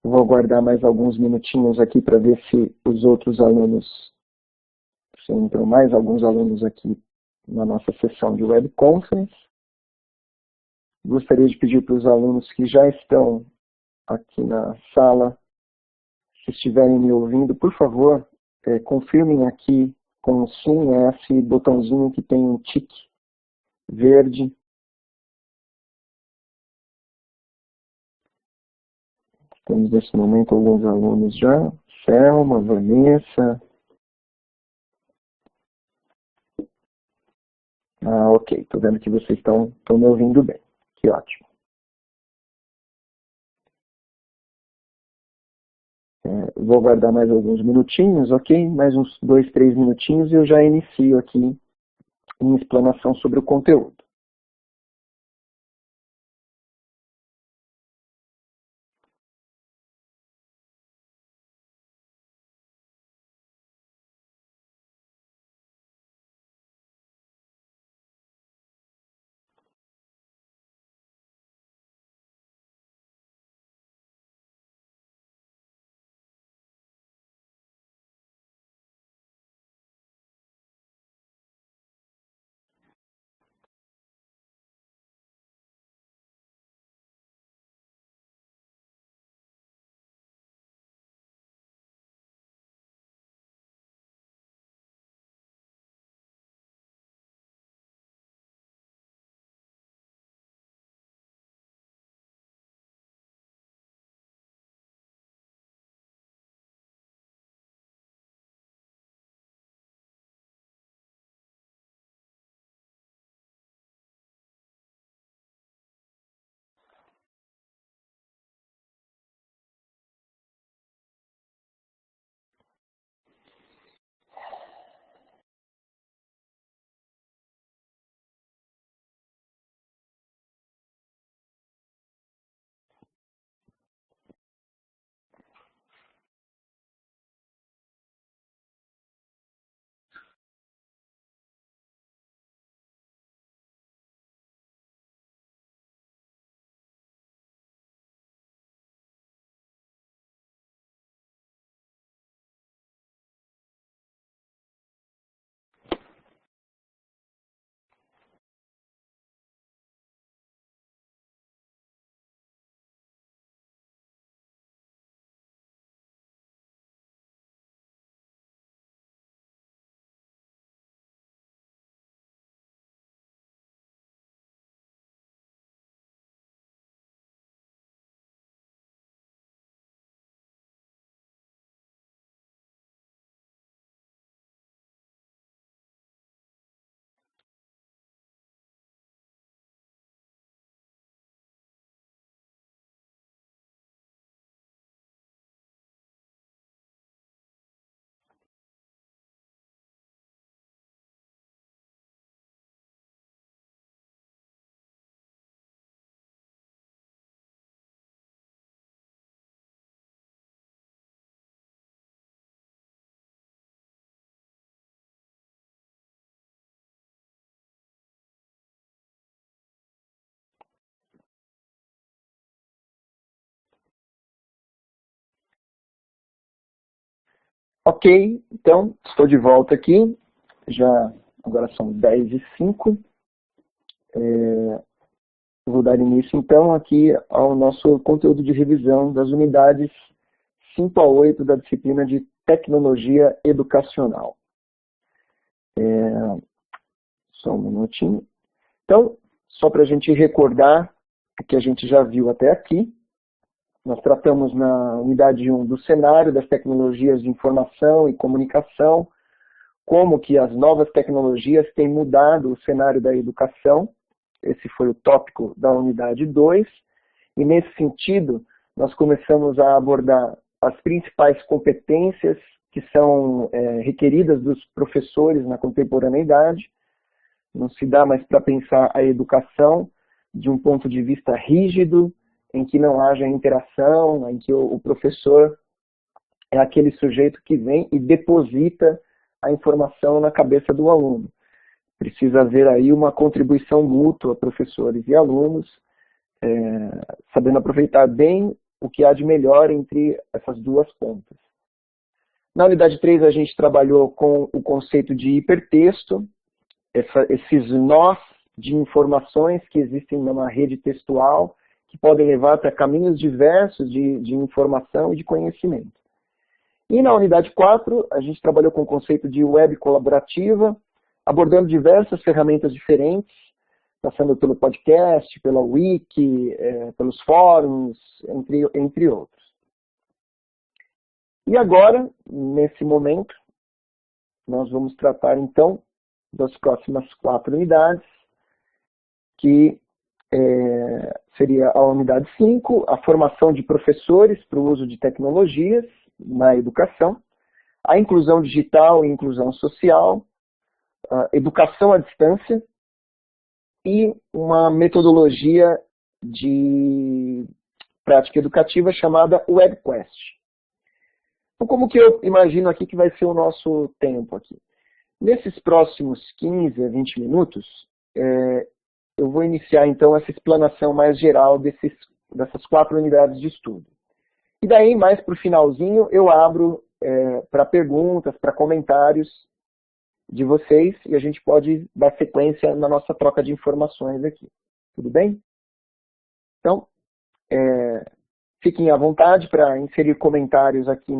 Vou aguardar mais alguns minutinhos aqui para ver se os outros alunos, se entram mais alguns alunos aqui na nossa sessão de web conference. Gostaria de pedir para os alunos que já estão aqui na sala, se estiverem me ouvindo, por favor, confirmem aqui com o sim, esse botãozinho que tem um tique verde. Temos nesse momento alguns alunos já. Selma, Vanessa. Ok, estou vendo que vocês estão me ouvindo bem. Que ótimo. Vou aguardar mais alguns minutinhos, ok? Mais uns 2, 3 minutinhos e eu já inicio aqui em explanação sobre o conteúdo. Ok, então estou de volta aqui. Agora são 10h05. Vou dar início então aqui ao nosso conteúdo de revisão das unidades 5 a 8 da disciplina de Tecnologia Educacional. Só um minutinho. Então, só para a gente recordar o que a gente já viu até aqui, nós tratamos na unidade 1 do cenário das tecnologias de informação e comunicação, como que as novas tecnologias têm mudado o cenário da educação. Esse foi o tópico da unidade 2. E nesse sentido, nós começamos a abordar as principais competências que são requeridas dos professores na contemporaneidade. Não se dá mais para pensar a educação de um ponto de vista rígido, em que não haja interação, em que o professor é aquele sujeito que vem e deposita a informação na cabeça do aluno. Precisa haver aí uma contribuição mútua, professores e alunos, sabendo aproveitar bem o que há de melhor entre essas duas pontas. Na unidade 3, a gente trabalhou com o conceito de hipertexto, esses nós de informações que existem numa rede textual, que podem levar para caminhos diversos de informação e de conhecimento. E na unidade 4, a gente trabalhou com o conceito de web colaborativa, abordando diversas ferramentas diferentes, passando pelo podcast, pela wiki, pelos fóruns, entre outros. E agora, nesse momento, nós vamos tratar então das próximas 4 unidades, que seria a unidade 5, a formação de professores para o uso de tecnologias na educação, a inclusão digital e inclusão social, a educação à distância e uma metodologia de prática educativa chamada WebQuest. Então, como que eu imagino aqui que vai ser o nosso tempo aqui? Nesses próximos 15 a 20 minutos, eu vou iniciar então essa explanação mais geral dessas 4 unidades de estudo. E daí, mais para o finalzinho, eu abro para perguntas, para comentários de vocês, e a gente pode dar sequência na nossa troca de informações aqui. Tudo bem? Então, fiquem à vontade para inserir comentários aqui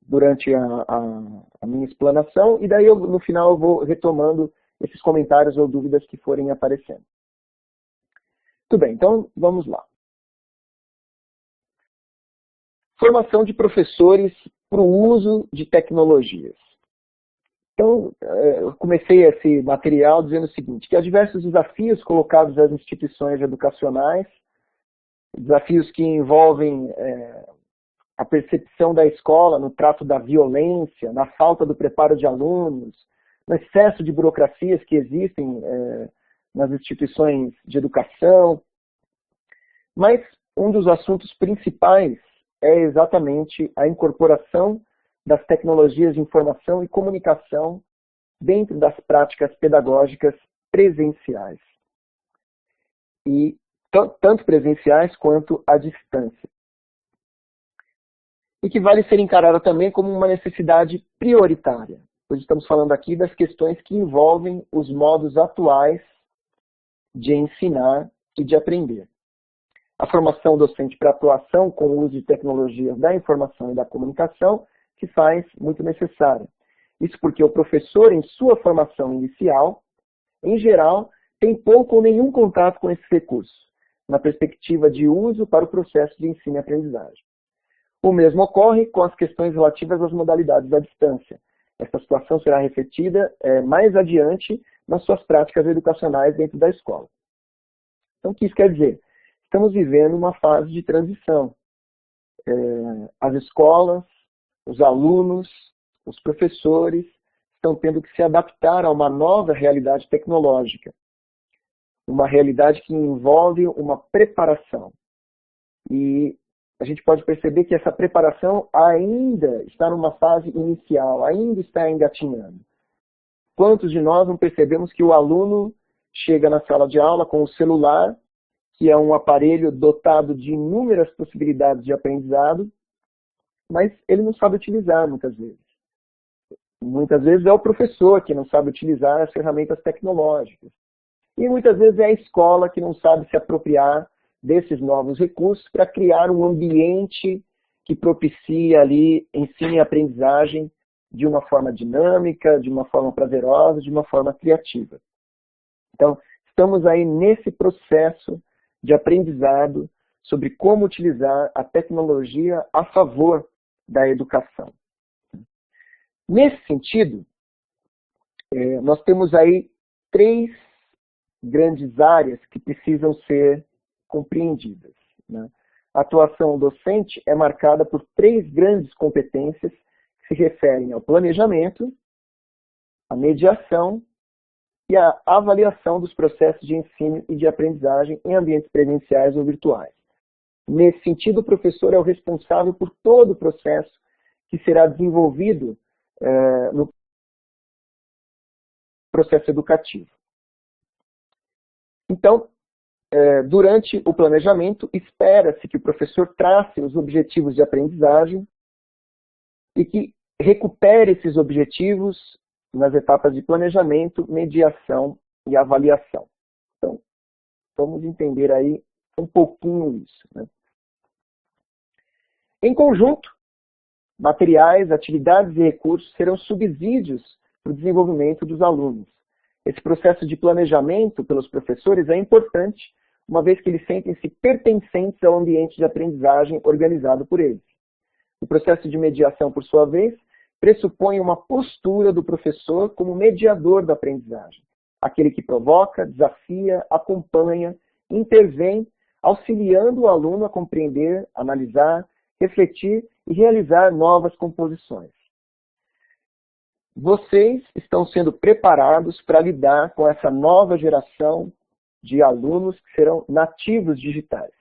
durante a minha explanação, e daí no final eu vou retomando esses comentários ou dúvidas que forem aparecendo. Tudo bem, então vamos lá. Formação de professores para o uso de tecnologias. Então, eu comecei esse material dizendo o seguinte, que há diversos desafios colocados às instituições educacionais, desafios que envolvem a percepção da escola no trato da violência, na falta do preparo de alunos, no excesso de burocracias que existem nas instituições de educação. Mas um dos assuntos principais é exatamente a incorporação das tecnologias de informação e comunicação dentro das práticas pedagógicas presenciais. E tanto presenciais quanto à distância. E que vale ser encarada também como uma necessidade prioritária. Pois estamos falando aqui das questões que envolvem os modos atuais de ensinar e de aprender. A formação docente para atuação com o uso de tecnologias da informação e da comunicação se faz muito necessária. Isso porque o professor, em sua formação inicial, em geral, tem pouco ou nenhum contato com esses recursos, na perspectiva de uso para o processo de ensino e aprendizagem. O mesmo ocorre com as questões relativas às modalidades à distância. Esta situação será refletida mais adiante nas suas práticas educacionais dentro da escola. Então, o que isso quer dizer? Estamos vivendo uma fase de transição. As escolas, os alunos, os professores estão tendo que se adaptar a uma nova realidade tecnológica. Uma realidade que envolve uma preparação. E a gente pode perceber que essa preparação ainda está numa fase inicial, ainda está engatinhando. Quantos de nós não percebemos que o aluno chega na sala de aula com o celular, que é um aparelho dotado de inúmeras possibilidades de aprendizado, mas ele não sabe utilizar muitas vezes. Muitas vezes é o professor que não sabe utilizar as ferramentas tecnológicas. E muitas vezes é a escola que não sabe se apropriar desses novos recursos para criar um ambiente que propicia ali ensino e aprendizagem de uma forma dinâmica, de uma forma prazerosa, de uma forma criativa. Então, estamos aí nesse processo de aprendizado sobre como utilizar a tecnologia a favor da educação. Nesse sentido, nós temos aí 3 grandes áreas que precisam ser compreendidas. Né? A atuação docente é marcada por 3 grandes competências que se referem ao planejamento, à mediação e à avaliação dos processos de ensino e de aprendizagem em ambientes presenciais ou virtuais. Nesse sentido, o professor é o responsável por todo o processo que será desenvolvido no processo educativo. Então, durante o planejamento, espera-se que o professor trace os objetivos de aprendizagem e que recupere esses objetivos nas etapas de planejamento, mediação e avaliação. Então, vamos entender aí um pouquinho isso, né? Em conjunto, materiais, atividades e recursos serão subsídios para o desenvolvimento dos alunos. Esse processo de planejamento pelos professores é importante, uma vez que eles sentem-se pertencentes ao ambiente de aprendizagem organizado por eles. O processo de mediação, por sua vez, pressupõe uma postura do professor como mediador da aprendizagem, aquele que provoca, desafia, acompanha, intervém, auxiliando o aluno a compreender, analisar, refletir e realizar novas composições. Vocês estão sendo preparados para lidar com essa nova geração de alunos que serão nativos digitais.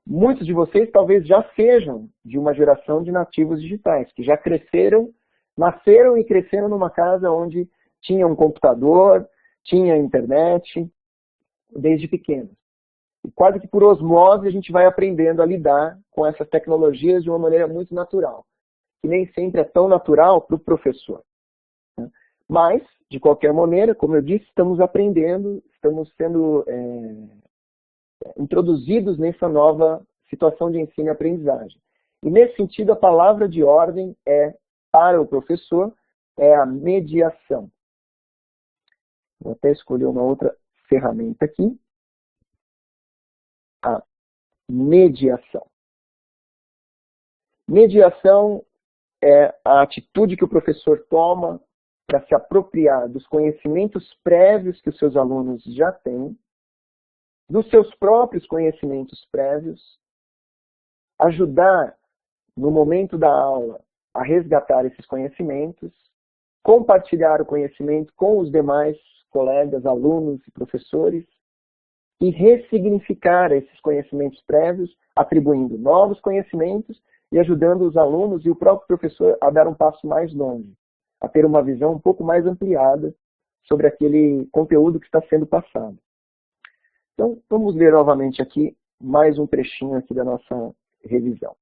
Muitos de vocês talvez já sejam de uma geração de nativos digitais, que já cresceram, nasceram e cresceram numa casa onde tinha um computador, tinha internet, desde pequenos. E quase que por osmose a gente vai aprendendo a lidar com essas tecnologias de uma maneira muito natural, que nem sempre é tão natural para o professor. Mas, de qualquer maneira, como eu disse, estamos aprendendo, estamos sendo introduzidos nessa nova situação de ensino e aprendizagem. E nesse sentido, a palavra de ordem para o professor, é a mediação. Vou até escolher uma outra ferramenta aqui. A mediação. Mediação é a atitude que o professor toma para se apropriar dos conhecimentos prévios que os seus alunos já têm, dos seus próprios conhecimentos prévios, ajudar no momento da aula a resgatar esses conhecimentos, compartilhar o conhecimento com os demais colegas, alunos e professores, e ressignificar esses conhecimentos prévios, atribuindo novos conhecimentos e ajudando os alunos e o próprio professor a dar um passo mais longe, a ter uma visão um pouco mais ampliada sobre aquele conteúdo que está sendo passado. Então, vamos ler novamente aqui mais um trechinho aqui da nossa revisão.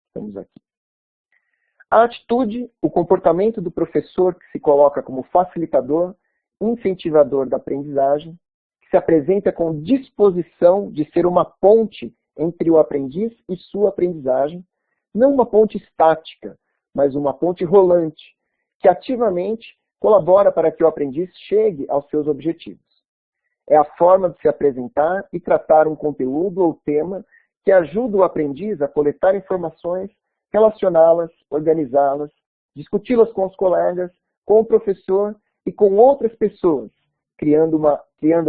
Estamos aqui. A atitude, o comportamento do professor que se coloca como facilitador, incentivador da aprendizagem, que se apresenta com disposição de ser uma ponte entre o aprendiz e sua aprendizagem, não uma ponte estática, mas uma ponte rolante, que ativamente colabora para que o aprendiz chegue aos seus objetivos. É a forma de se apresentar e tratar um conteúdo ou tema que ajuda o aprendiz a coletar informações, relacioná-las, organizá-las, discuti-las com os colegas, com o professor e com outras pessoas, criando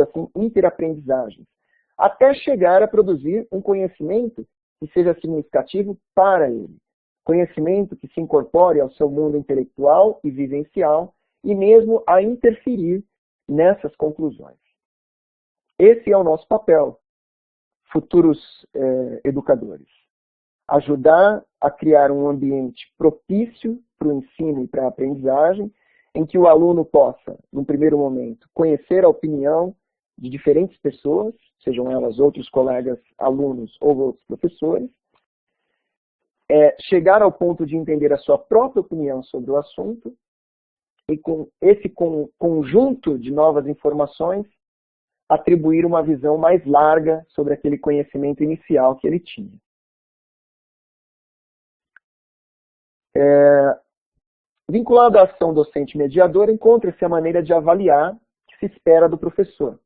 assim interaprendizagens, até chegar a produzir um conhecimento que seja significativo para ele. Conhecimento que se incorpore ao seu mundo intelectual e vivencial e mesmo a interferir nessas conclusões. Esse é o nosso papel, futuros educadores. Ajudar a criar um ambiente propício para o ensino e para a aprendizagem, em que o aluno possa, num primeiro momento, conhecer a opinião de diferentes pessoas, sejam elas outros colegas, alunos ou outros professores, chegar ao ponto de entender a sua própria opinião sobre o assunto, e com esse conjunto de novas informações, atribuir uma visão mais larga sobre aquele conhecimento inicial que ele tinha. Vinculado à ação docente mediadora, encontra-se a maneira de avaliar que se espera do professor.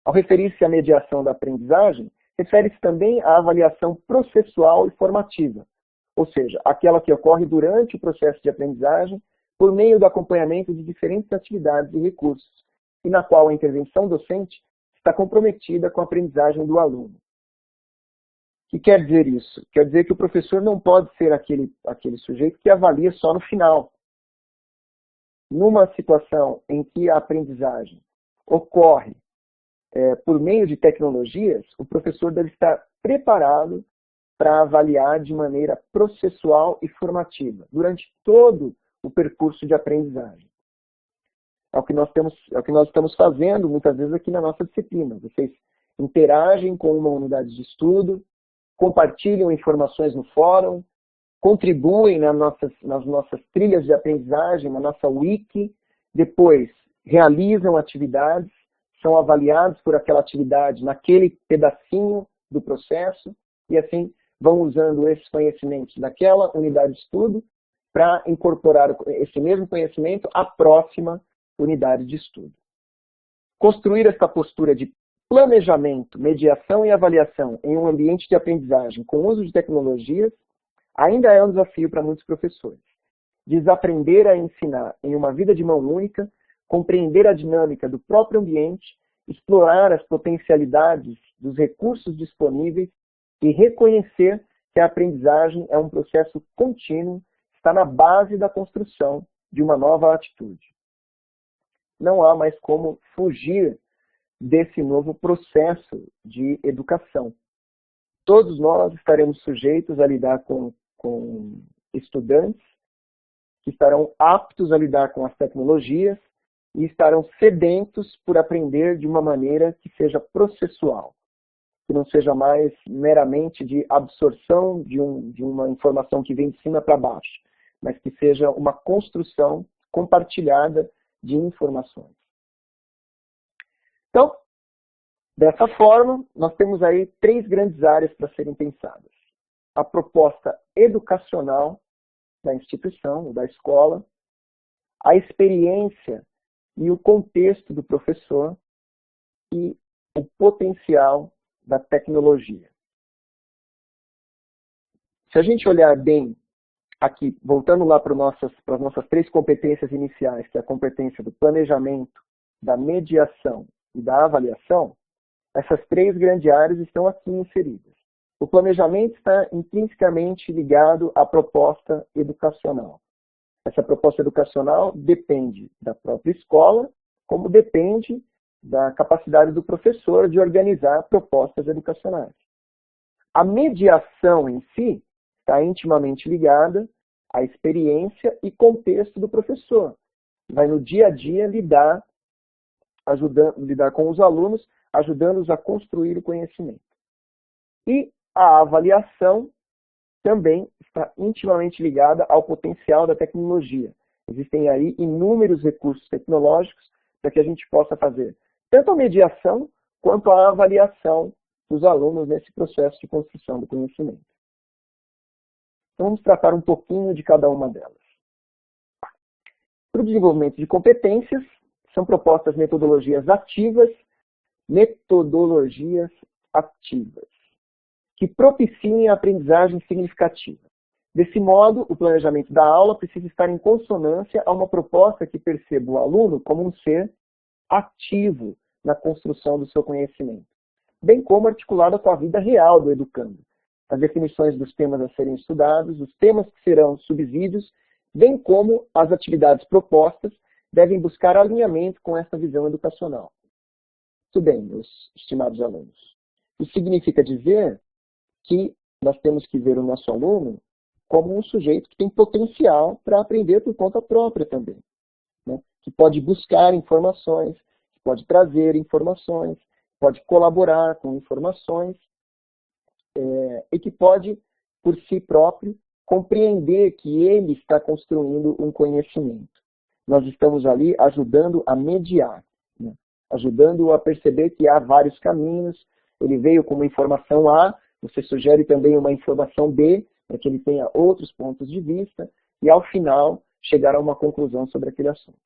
Ao referir-se à mediação da aprendizagem, refere-se também à avaliação processual e formativa, ou seja, aquela que ocorre durante o processo de aprendizagem por meio do acompanhamento de diferentes atividades e recursos, e na qual a intervenção docente está comprometida com a aprendizagem do aluno. O que quer dizer isso? Quer dizer que o professor não pode ser aquele sujeito que avalia só no final. Numa situação em que a aprendizagem ocorre por meio de tecnologias, o professor deve estar preparado para avaliar de maneira processual e formativa, durante todo o percurso de aprendizagem. É o que nós estamos fazendo muitas vezes aqui na nossa disciplina. Vocês interagem com uma unidade de estudo, compartilham informações no fórum, contribuem nas nossas trilhas de aprendizagem, na nossa wiki, depois realizam atividades, são avaliados por aquela atividade naquele pedacinho do processo, e assim vão usando esses conhecimentos daquela unidade de estudo para incorporar esse mesmo conhecimento à próxima unidade de estudo. Construir essa postura de planejamento, mediação e avaliação em um ambiente de aprendizagem com uso de tecnologias ainda é um desafio para muitos professores. Desaprender a ensinar em uma vida de mão única, compreender a dinâmica do próprio ambiente, explorar as potencialidades dos recursos disponíveis e reconhecer que a aprendizagem é um processo contínuo, está na base da construção de uma nova atitude. Não há mais como fugir desse novo processo de educação. Todos nós estaremos sujeitos a lidar com estudantes que estarão aptos a lidar com as tecnologias e estarão sedentos por aprender de uma maneira que seja processual, que não seja mais meramente de absorção de uma informação que vem de cima para baixo, mas que seja uma construção compartilhada de informações. Então, dessa forma, nós temos aí 3 grandes áreas para serem pensadas. A proposta educacional da instituição, da escola, a experiência e o contexto do professor e o potencial da tecnologia. Se a gente olhar bem aqui, voltando lá para as nossas 3 competências iniciais, que é a competência do planejamento, da mediação e da avaliação, essas 3 grandes áreas estão aqui inseridas. O planejamento está intrinsecamente ligado à proposta educacional. Essa proposta educacional depende da própria escola, como depende da capacidade do professor de organizar propostas educacionais. A mediação em si está intimamente ligada à experiência e contexto do professor. Vai no dia a dia lidar com os alunos, ajudando-os a construir o conhecimento. E a avaliação também está intimamente ligada ao potencial da tecnologia. Existem aí inúmeros recursos tecnológicos para que a gente possa fazer tanto a mediação quanto a avaliação dos alunos nesse processo de construção do conhecimento. Então vamos tratar um pouquinho de cada uma delas. Para o desenvolvimento de competências, são propostas metodologias ativas, que propiciem a aprendizagem significativa. Desse modo, o planejamento da aula precisa estar em consonância a uma proposta que perceba o aluno como um ser ativo na construção do seu conhecimento, bem como articulada com a vida real do educando. As definições dos temas a serem estudados, os temas que serão subsídios, bem como as atividades propostas, devem buscar alinhamento com essa visão educacional. Muito bem, meus estimados alunos. Isso significa dizer que nós temos que ver o nosso aluno como um sujeito que tem potencial para aprender por conta própria também, né? Que pode buscar informações, que pode trazer informações, pode colaborar com informações e que pode, por si próprio, compreender que ele está construindo um conhecimento. Nós estamos ali ajudando a mediar, né? Ajudando-o a perceber que há vários caminhos. Ele veio com uma informação A, você sugere também uma informação B, para que ele tenha outros pontos de vista, e ao final chegar a uma conclusão sobre aquele assunto.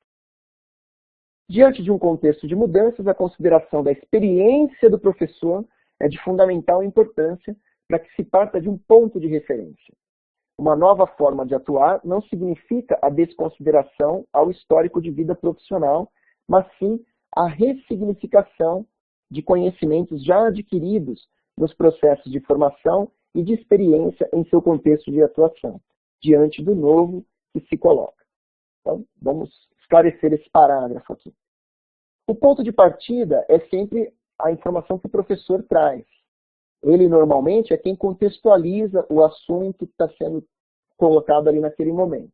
Diante de um contexto de mudanças, a consideração da experiência do professor é de fundamental importância para que se parta de um ponto de referência. Uma nova forma de atuar não significa a desconsideração ao histórico de vida profissional, mas sim a ressignificação de conhecimentos já adquiridos nos processos de formação e de experiência em seu contexto de atuação, diante do novo que se coloca. Então, vamos esclarecer esse parágrafo aqui. O ponto de partida é sempre a informação que o professor traz. Ele, normalmente, é quem contextualiza o assunto que está sendo colocado ali naquele momento.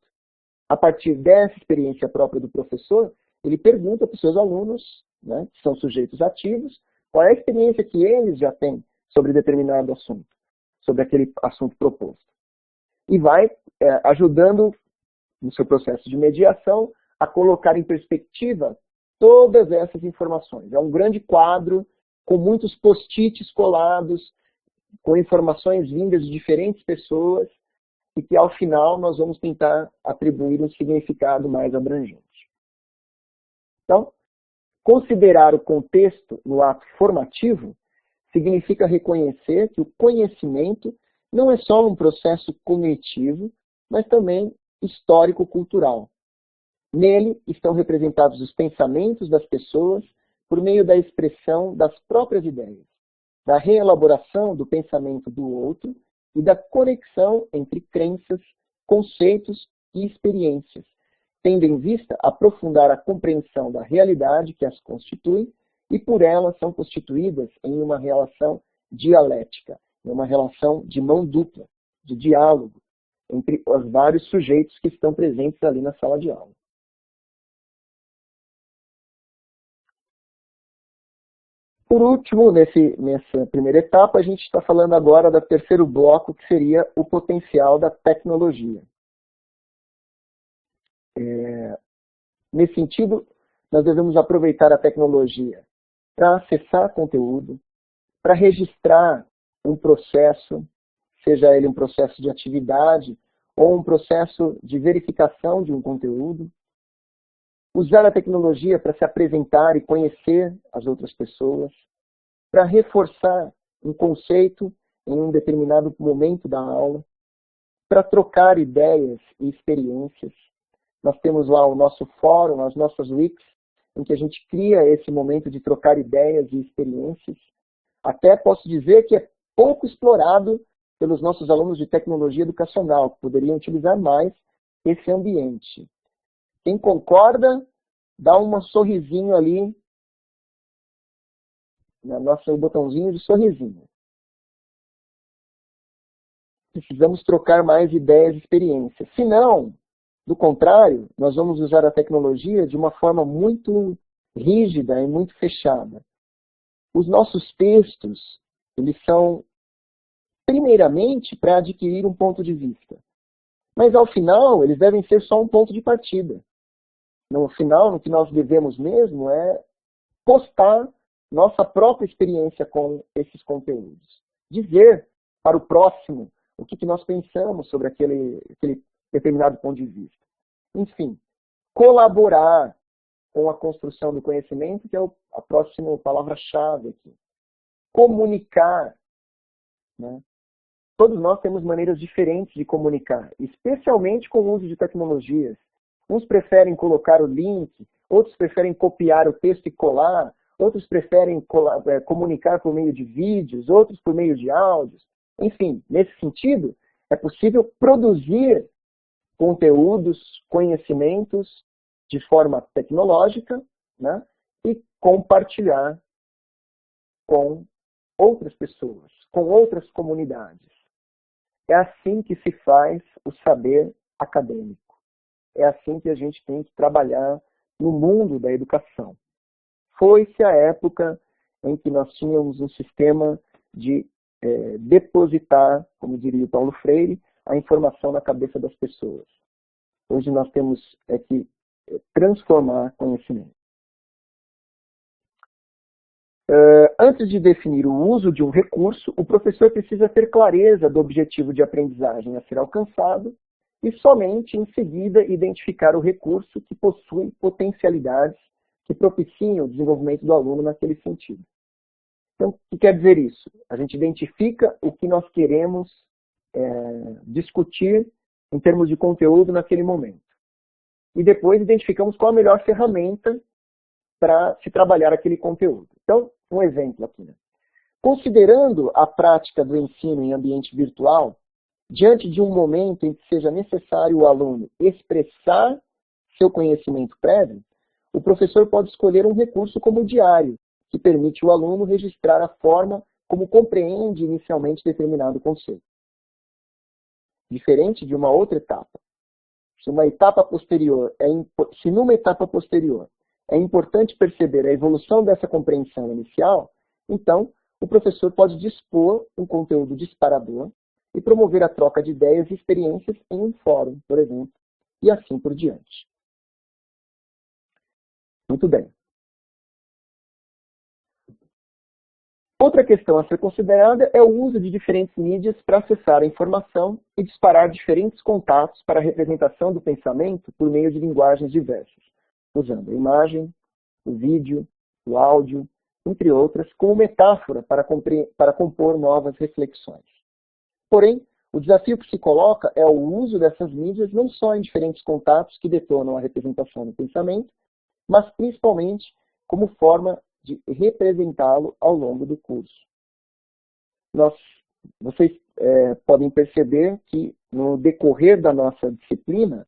A partir dessa experiência própria do professor, ele pergunta para os seus alunos, né, que são sujeitos ativos, Qual é a experiência que eles já têm sobre determinado assunto, sobre aquele assunto proposto. E vai ajudando no seu processo de mediação a colocar em perspectiva todas essas informações. É um grande quadro com muitos post-its colados, com informações vindas de diferentes pessoas, e que ao final nós vamos tentar atribuir um significado mais abrangente. Então, considerar o contexto no ato formativo significa reconhecer que o conhecimento não é só um processo cognitivo, mas também histórico-cultural. Nele estão representados os pensamentos das pessoas por meio da expressão das próprias ideias, da reelaboração do pensamento do outro e da conexão entre crenças, conceitos e experiências, tendo em vista aprofundar a compreensão da realidade que as constitui e por elas são constituídas em uma relação dialética, em uma relação de mão dupla, de diálogo, entre os vários sujeitos que estão presentes ali na sala de aula. Por último, nessa primeira etapa, a gente está falando agora do terceiro bloco, que seria o potencial da tecnologia. Nesse sentido, nós devemos aproveitar a tecnologia para acessar conteúdo, para registrar um processo, seja ele um processo de atividade ou um processo de verificação de um conteúdo, usar a tecnologia para se apresentar e conhecer as outras pessoas, para reforçar um conceito em um determinado momento da aula, para trocar ideias e experiências. Nós temos lá o nosso fórum, as nossas wikis, em que a gente cria esse momento de trocar ideias e experiências. Até posso dizer que é pouco explorado pelos nossos alunos de tecnologia educacional, que poderiam utilizar mais esse ambiente. Quem concorda, dá um sorrisinho ali, no nosso botãozinho de sorrisinho. Precisamos trocar mais ideias e experiências. Se não, do contrário, nós vamos usar a tecnologia de uma forma muito rígida e muito fechada. Os nossos textos, eles são primeiramente para adquirir um ponto de vista. Mas ao final, eles devem ser só um ponto de partida. No final, o que nós devemos mesmo é postar nossa própria experiência com esses conteúdos. Dizer para o próximo o que nós pensamos sobre aquele determinado ponto de vista. Enfim, colaborar com a construção do conhecimento, que é a próxima palavra-chave aqui. Comunicar. Né? Todos nós temos maneiras diferentes de comunicar, especialmente com o uso de tecnologias. Uns preferem colocar o link, outros preferem copiar o texto e colar, outros preferem comunicar por meio de vídeos, outros por meio de áudios. Enfim, nesse sentido, é possível produzir conteúdos, conhecimentos de forma tecnológica, né, e compartilhar com outras pessoas, com outras comunidades. É assim que se faz o saber acadêmico. É assim que a gente tem que trabalhar no mundo da educação. Foi-se a época em que nós tínhamos um sistema de depositar, como diria o Paulo Freire, a informação na cabeça das pessoas. Hoje nós temos que transformar conhecimento. Antes de definir o uso de um recurso, o professor precisa ter clareza do objetivo de aprendizagem a ser alcançado e somente em seguida identificar o recurso que possui potencialidades que propiciam o desenvolvimento do aluno naquele sentido. Então, o que quer dizer isso? A gente identifica o que nós queremos discutir em termos de conteúdo naquele momento. E depois identificamos qual a melhor ferramenta para se trabalhar aquele conteúdo. Então, um exemplo aqui. Né? Considerando a prática do ensino em ambiente virtual, diante de um momento em que seja necessário o aluno expressar seu conhecimento prévio, o professor pode escolher um recurso como o diário, que permite o aluno registrar a forma como compreende inicialmente determinado conceito. Diferente de uma outra etapa. Se numa etapa posterior é importante perceber a evolução dessa compreensão inicial, Então, o professor pode dispor um conteúdo disparador e promover a troca de ideias e experiências em um fórum, por exemplo, e assim por diante. Muito bem. Outra questão a ser considerada é o uso de diferentes mídias para acessar a informação e disparar diferentes contatos para a representação do pensamento por meio de linguagens diversas, usando a imagem, o vídeo, o áudio, entre outras, como metáfora para compor novas reflexões. Porém, o desafio que se coloca é o uso dessas mídias não só em diferentes contatos que detonam a representação do pensamento, mas principalmente como forma de representá-lo ao longo do curso. Vocês podem perceber que no decorrer da nossa disciplina,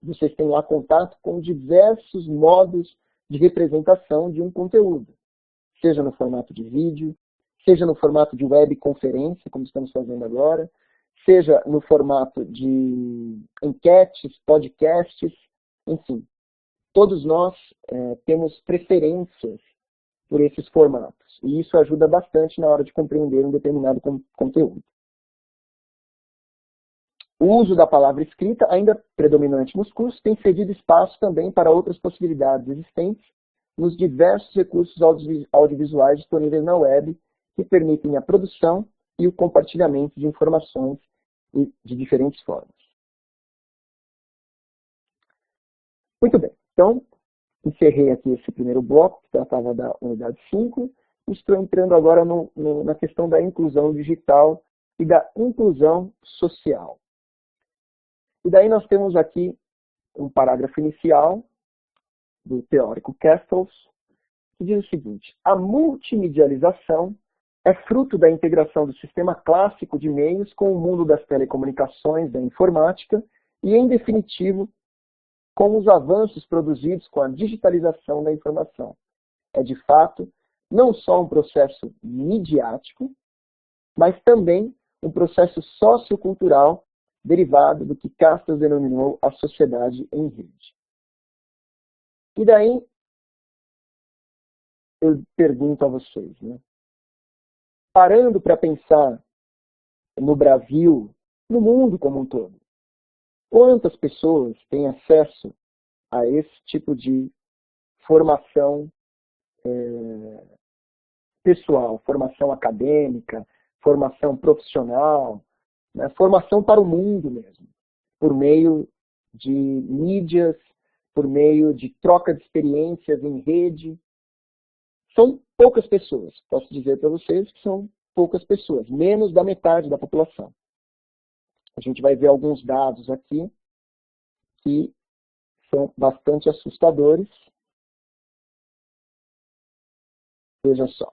vocês têm lá contato com diversos modos de representação de um conteúdo, seja no formato de vídeo, seja no formato de webconferência, como estamos fazendo agora, seja no formato de enquetes, podcasts, enfim. Todos nós temos preferências por esses formatos. E isso ajuda bastante na hora de compreender um determinado conteúdo. O uso da palavra escrita, ainda predominante nos cursos, tem cedido espaço também para outras possibilidades existentes nos diversos recursos audiovisuais disponíveis na web, que permitem a produção e o compartilhamento de informações de diferentes formas. Muito bem. Então, encerrei aqui esse primeiro bloco, que tratava da unidade 5. Estou entrando agora na questão da inclusão digital e da inclusão social. E daí nós temos aqui um parágrafo inicial do teórico Castells, que diz o seguinte: a multimedialização é fruto da integração do sistema clássico de meios com o mundo das telecomunicações, da informática e, em definitivo, com os avanços produzidos com a digitalização da informação. É, de fato, não só um processo midiático, mas também um processo sociocultural derivado do que Castells denominou a sociedade em rede. E daí, eu pergunto a vocês, parando para pensar no Brasil, no mundo como um todo, quantas pessoas têm acesso a esse tipo de formação pessoal, formação acadêmica, formação profissional, formação para o mundo mesmo, por meio de mídias, por meio de troca de experiências em rede? São poucas pessoas, posso dizer para vocês que são poucas pessoas, menos da metade da população. A gente vai ver alguns dados aqui que são bastante assustadores. Veja só.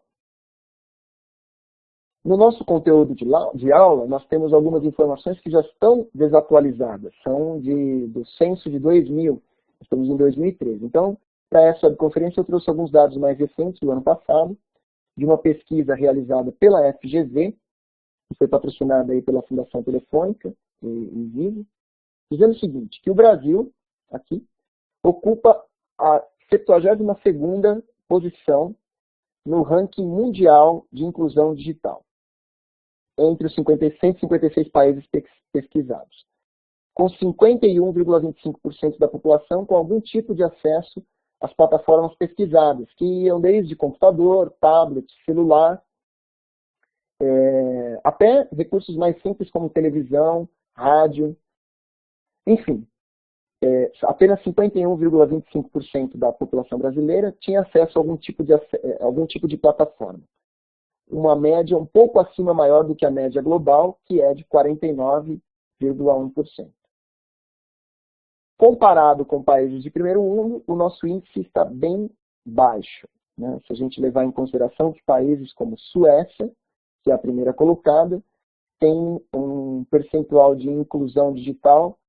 No nosso conteúdo de aula, nós temos algumas informações que já estão desatualizadas. São do censo de 2000. Estamos em 2013. Então, para essa webconferência, eu trouxe alguns dados mais recentes do ano passado, de uma pesquisa realizada pela FGV, que foi patrocinada aí pela Fundação Telefônica e Vivo, dizendo o seguinte, que o Brasil, aqui, ocupa a 72ª posição no ranking mundial de inclusão digital, entre os 156 países pesquisados, com 51,25% da população com algum tipo de acesso às plataformas pesquisadas, que iam desde computador, tablet, celular, até recursos mais simples como televisão, rádio, enfim. Apenas 51,25% da população brasileira tinha acesso a algum tipo de plataforma. Uma média um pouco acima maior do que a média global, que é de 49,1%. Comparado com países de primeiro mundo, o nosso índice está bem baixo. Se a gente levar em consideração que países como Suécia, que é a primeira colocada, tem um percentual de inclusão digital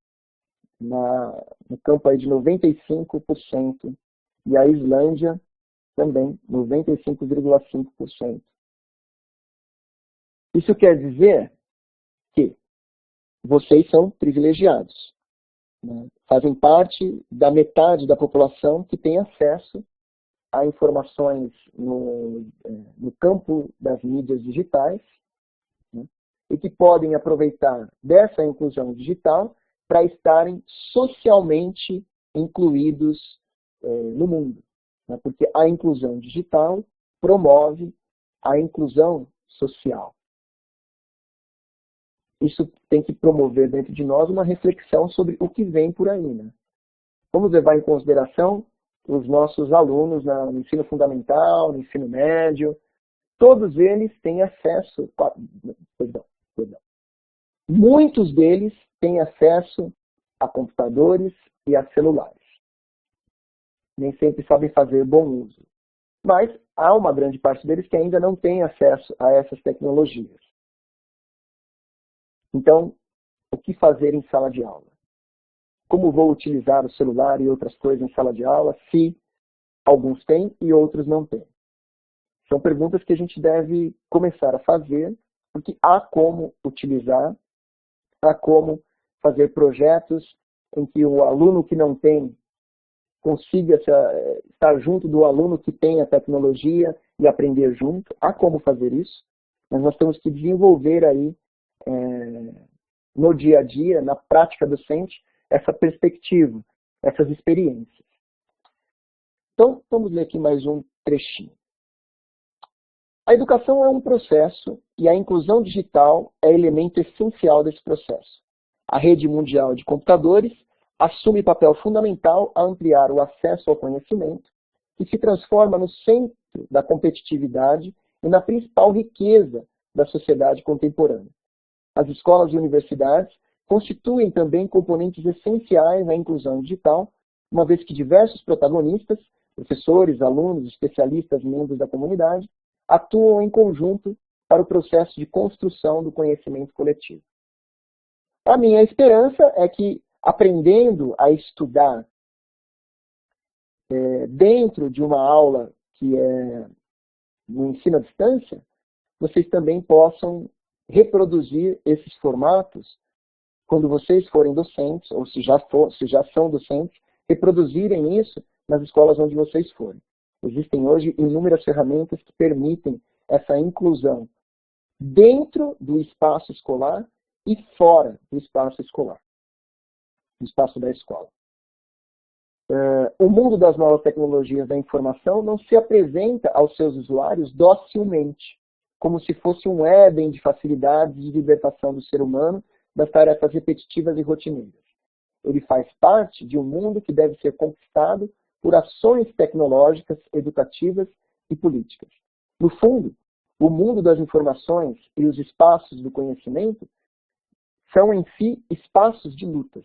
no campo aí de 95%, e a Islândia também, 95,5%. Isso quer dizer que vocês são privilegiados, fazem parte da metade da população que tem acesso a informações no campo das mídias digitais, né, e que podem aproveitar dessa inclusão digital para estarem socialmente incluídos no mundo, né, porque a inclusão digital promove a inclusão social. Isso tem que promover dentro de nós uma reflexão sobre o que vem por aí, né? Vamos levar em consideração os nossos alunos no ensino fundamental, no ensino médio. Todos eles têm acesso... Perdão. Muitos deles têm acesso a computadores e a celulares. Nem sempre sabem fazer bom uso. Mas há uma grande parte deles que ainda não tem acesso a essas tecnologias. Então, o que fazer em sala de aula? Como vou utilizar o celular e outras coisas em sala de aula se alguns têm e outros não têm? São perguntas que a gente deve começar a fazer, porque há como utilizar, há como fazer projetos em que o aluno que não tem consiga estar junto do aluno que tem a tecnologia e aprender junto. Há como fazer isso, mas nós temos que desenvolver aí no dia a dia, na prática docente, essa perspectiva, essas experiências. Então, vamos ler aqui mais um trechinho. A educação é um processo e a inclusão digital é elemento essencial desse processo. A rede mundial de computadores assume papel fundamental a ampliar o acesso ao conhecimento, que se transforma no centro da competitividade e na principal riqueza da sociedade contemporânea. As escolas e universidades constituem também componentes essenciais à inclusão digital, uma vez que diversos protagonistas, professores, alunos, especialistas, membros da comunidade, atuam em conjunto para o processo de construção do conhecimento coletivo. A minha esperança é que, aprendendo a estudar dentro de uma aula que é no ensino à distância, vocês também possam reproduzir esses formatos quando vocês forem docentes, ou se já são docentes, reproduzirem isso nas escolas onde vocês forem. Existem hoje inúmeras ferramentas que permitem essa inclusão dentro do espaço escolar e fora do espaço escolar, do espaço da escola. O mundo das novas tecnologias da informação não se apresenta aos seus usuários docilmente, como se fosse um Éden de facilidades e de libertação do ser humano das tarefas repetitivas e rotineiras. Ele faz parte de um mundo que deve ser conquistado por ações tecnológicas, educativas e políticas. No fundo, o mundo das informações e os espaços do conhecimento são em si espaços de lutas.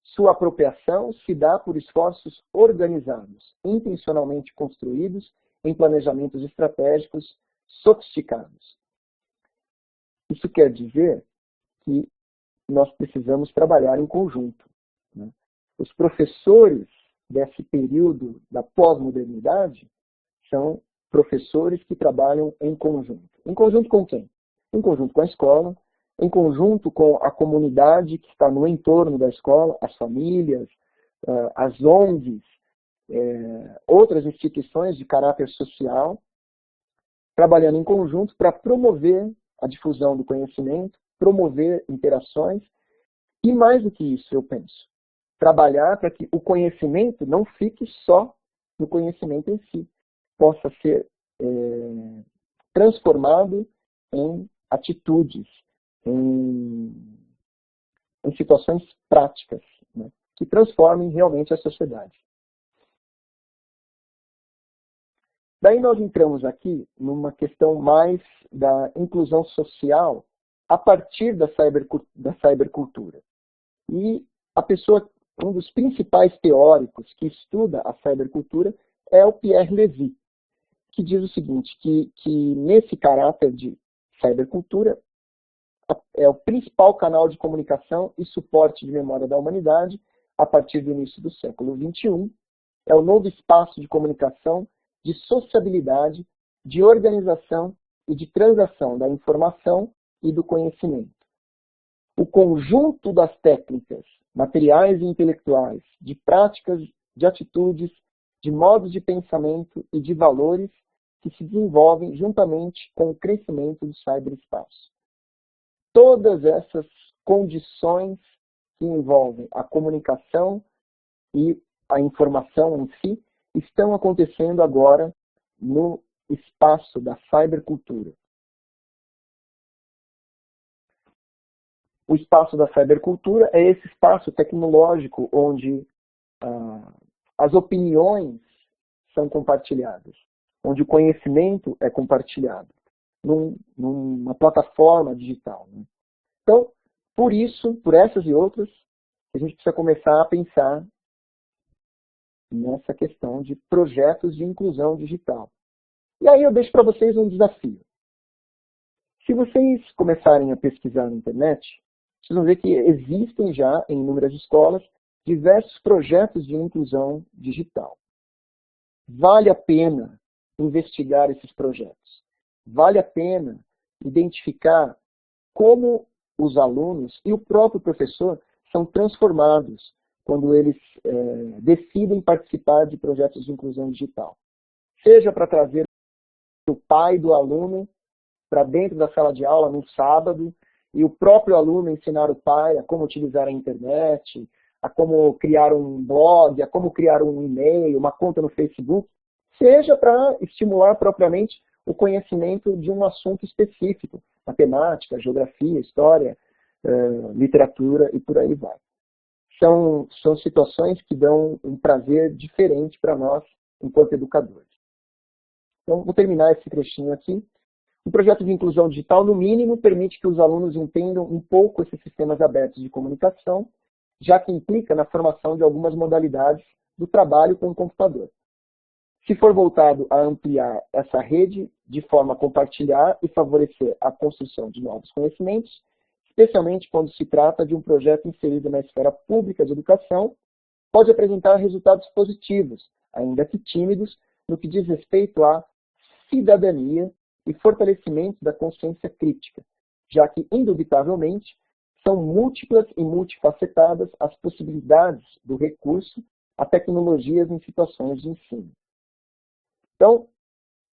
Sua apropriação se dá por esforços organizados, intencionalmente construídos em planejamentos estratégicos sofisticados. Isso quer dizer que nós precisamos trabalhar em conjunto, né? Os professores desse período da pós-modernidade são professores que trabalham em conjunto. Em conjunto com quem? Em conjunto com a escola, em conjunto com a comunidade que está no entorno da escola, as famílias, as ONGs, outras instituições de caráter social, trabalhando em conjunto para promover a difusão do conhecimento, promover interações e, mais do que isso, eu penso, trabalhar para que o conhecimento não fique só no conhecimento em si, possa ser transformado em atitudes, em situações práticas, né, que transformem realmente a sociedade. Daí nós entramos aqui numa questão mais da inclusão social a partir da cybercultura. E um dos principais teóricos que estuda a cybercultura é o Pierre Levy, que diz o seguinte, que nesse caráter de cybercultura é o principal canal de comunicação e suporte de memória da humanidade a partir do início do século XXI, é o novo espaço de comunicação, de sociabilidade, de organização e de transação da informação e do conhecimento. O conjunto das técnicas materiais e intelectuais, de práticas, de atitudes de modos de pensamento e de valores que se desenvolvem juntamente com o crescimento do cyberespaço. Todas essas condições que envolvem a comunicação e a informação em si estão acontecendo agora no espaço da cybercultura. O espaço da cybercultura é esse espaço tecnológico onde as opiniões são compartilhadas, onde o conhecimento é compartilhado, numa plataforma digital. Né? Então, por isso, por essas e outras, a gente precisa começar a pensar nessa questão de projetos de inclusão digital. E aí eu deixo para vocês um desafio. Se vocês começarem a pesquisar na internet, vocês vão ver que existem já, em inúmeras escolas, diversos projetos de inclusão digital. Vale a pena investigar esses projetos. Vale a pena identificar como os alunos e o próprio professor são transformados quando eles decidem participar de projetos de inclusão digital. Seja para trazer o pai do aluno para dentro da sala de aula num sábado, e o próprio aluno ensinar o pai a como utilizar a internet, a como criar um blog, a como criar um e-mail, uma conta no Facebook, seja para estimular propriamente o conhecimento de um assunto específico, matemática, geografia, história, literatura e por aí vai. São situações que dão um prazer diferente para nós, enquanto educadores. Então, vou terminar esse trechinho aqui. O projeto de inclusão digital, no mínimo, permite que os alunos entendam um pouco esses sistemas abertos de comunicação, já que implica na formação de algumas modalidades do trabalho com o computador. Se for voltado a ampliar essa rede de forma a compartilhar e favorecer a construção de novos conhecimentos, especialmente quando se trata de um projeto inserido na esfera pública de educação, pode apresentar resultados positivos, ainda que tímidos, no que diz respeito à cidadania e fortalecimento da consciência crítica, já que, indubitavelmente, são múltiplas e multifacetadas as possibilidades do recurso a tecnologias em situações de ensino. Então,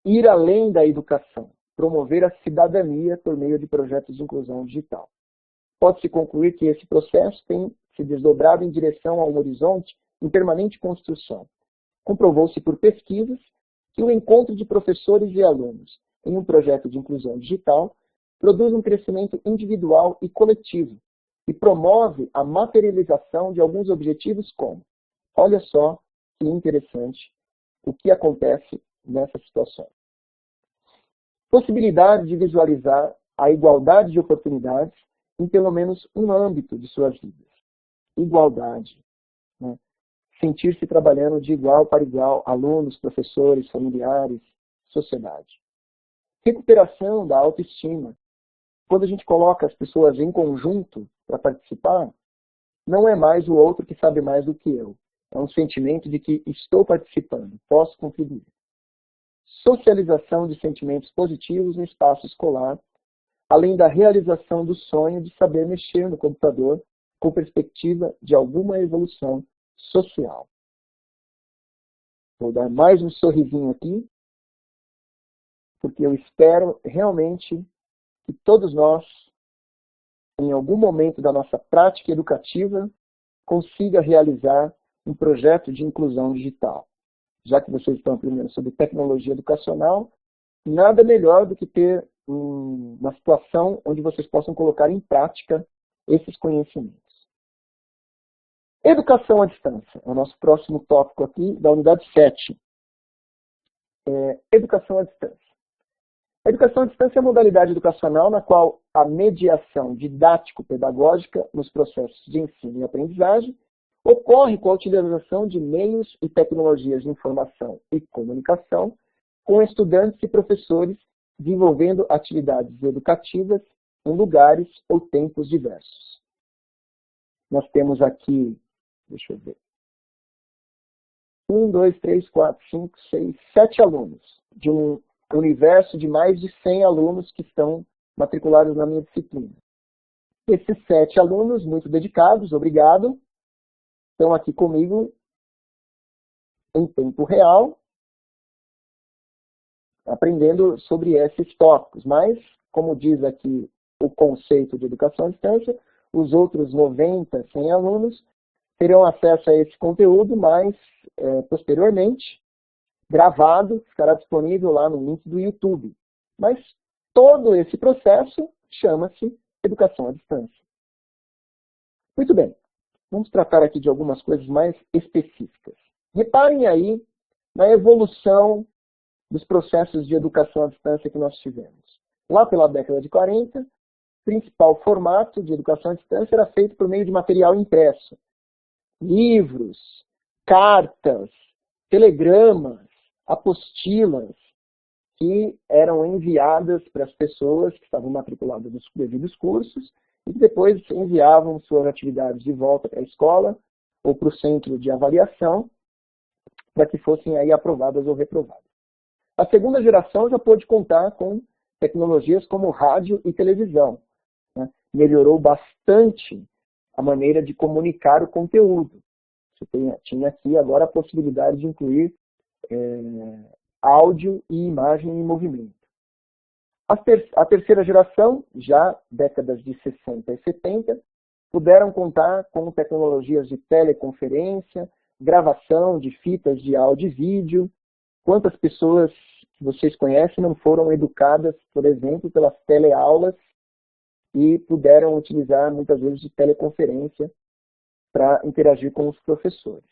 ir além da educação, promover a cidadania por meio de projetos de inclusão digital. Pode-se concluir que esse processo tem se desdobrado em direção a um horizonte em permanente construção. Comprovou-se por pesquisas que o encontro de professores e alunos em um projeto de inclusão digital produz um crescimento individual e coletivo e promove a materialização de alguns objetivos como, olha só que interessante o que acontece nessa situação. Possibilidade de visualizar a igualdade de oportunidades em pelo menos um âmbito de suas vidas. Igualdade. Né? Sentir-se trabalhando de igual para igual, alunos, professores, familiares, sociedade. Recuperação da autoestima. Quando a gente coloca as pessoas em conjunto para participar, não é mais o outro que sabe mais do que eu. É um sentimento de que estou participando, posso contribuir. Socialização de sentimentos positivos no espaço escolar, além da realização do sonho de saber mexer no computador com perspectiva de alguma evolução social. Vou dar mais um sorrisinho aqui, porque eu espero realmente que todos nós, em algum momento da nossa prática educativa, consiga realizar um projeto de inclusão digital. Já que vocês estão aprendendo sobre tecnologia educacional, nada melhor do que ter uma situação onde vocês possam colocar em prática esses conhecimentos. Educação à distância é o nosso próximo tópico aqui da unidade 7. Educação à distância. A educação à distância é a modalidade educacional na qual a mediação didático-pedagógica nos processos de ensino e aprendizagem ocorre com a utilização de meios e tecnologias de informação e comunicação com estudantes e professores desenvolvendo atividades educativas em lugares ou tempos diversos. Nós temos aqui, deixa eu ver, 1, 2, 3, 4, 5, 6, 7 alunos de um universo de mais de 100 alunos que estão matriculados na minha disciplina. Esses 7 alunos, muito dedicados, obrigado, estão aqui comigo em tempo real, aprendendo sobre esses tópicos. Mas, como diz aqui o conceito de educação à distância, os outros 90, 100 alunos terão acesso a esse conteúdo, mas posteriormente, gravado, ficará disponível lá no link do YouTube. Mas todo esse processo chama-se educação à distância. Muito bem, vamos tratar aqui de algumas coisas mais específicas. Reparem aí na evolução dos processos de educação à distância que nós tivemos. Lá pela década de 40, o principal formato de educação à distância era feito por meio de material impresso. Livros, cartas, telegramas, apostilas, que eram enviadas para as pessoas que estavam matriculadas nos devidos cursos e que depois enviavam suas atividades de volta para a escola ou para o centro de avaliação para que fossem aí aprovadas ou reprovadas. A segunda geração já pôde contar com tecnologias como rádio e televisão, né? Melhorou bastante a maneira de comunicar o conteúdo. Você tinha aqui agora a possibilidade de incluir áudio e imagem em movimento. A terceira geração, já décadas de 60 e 70, puderam contar com tecnologias de teleconferência, gravação de fitas de áudio e vídeo. Quantas pessoas que vocês conhecem não foram educadas, por exemplo, pelas teleaulas e puderam utilizar muitas vezes de teleconferência para interagir com os professores.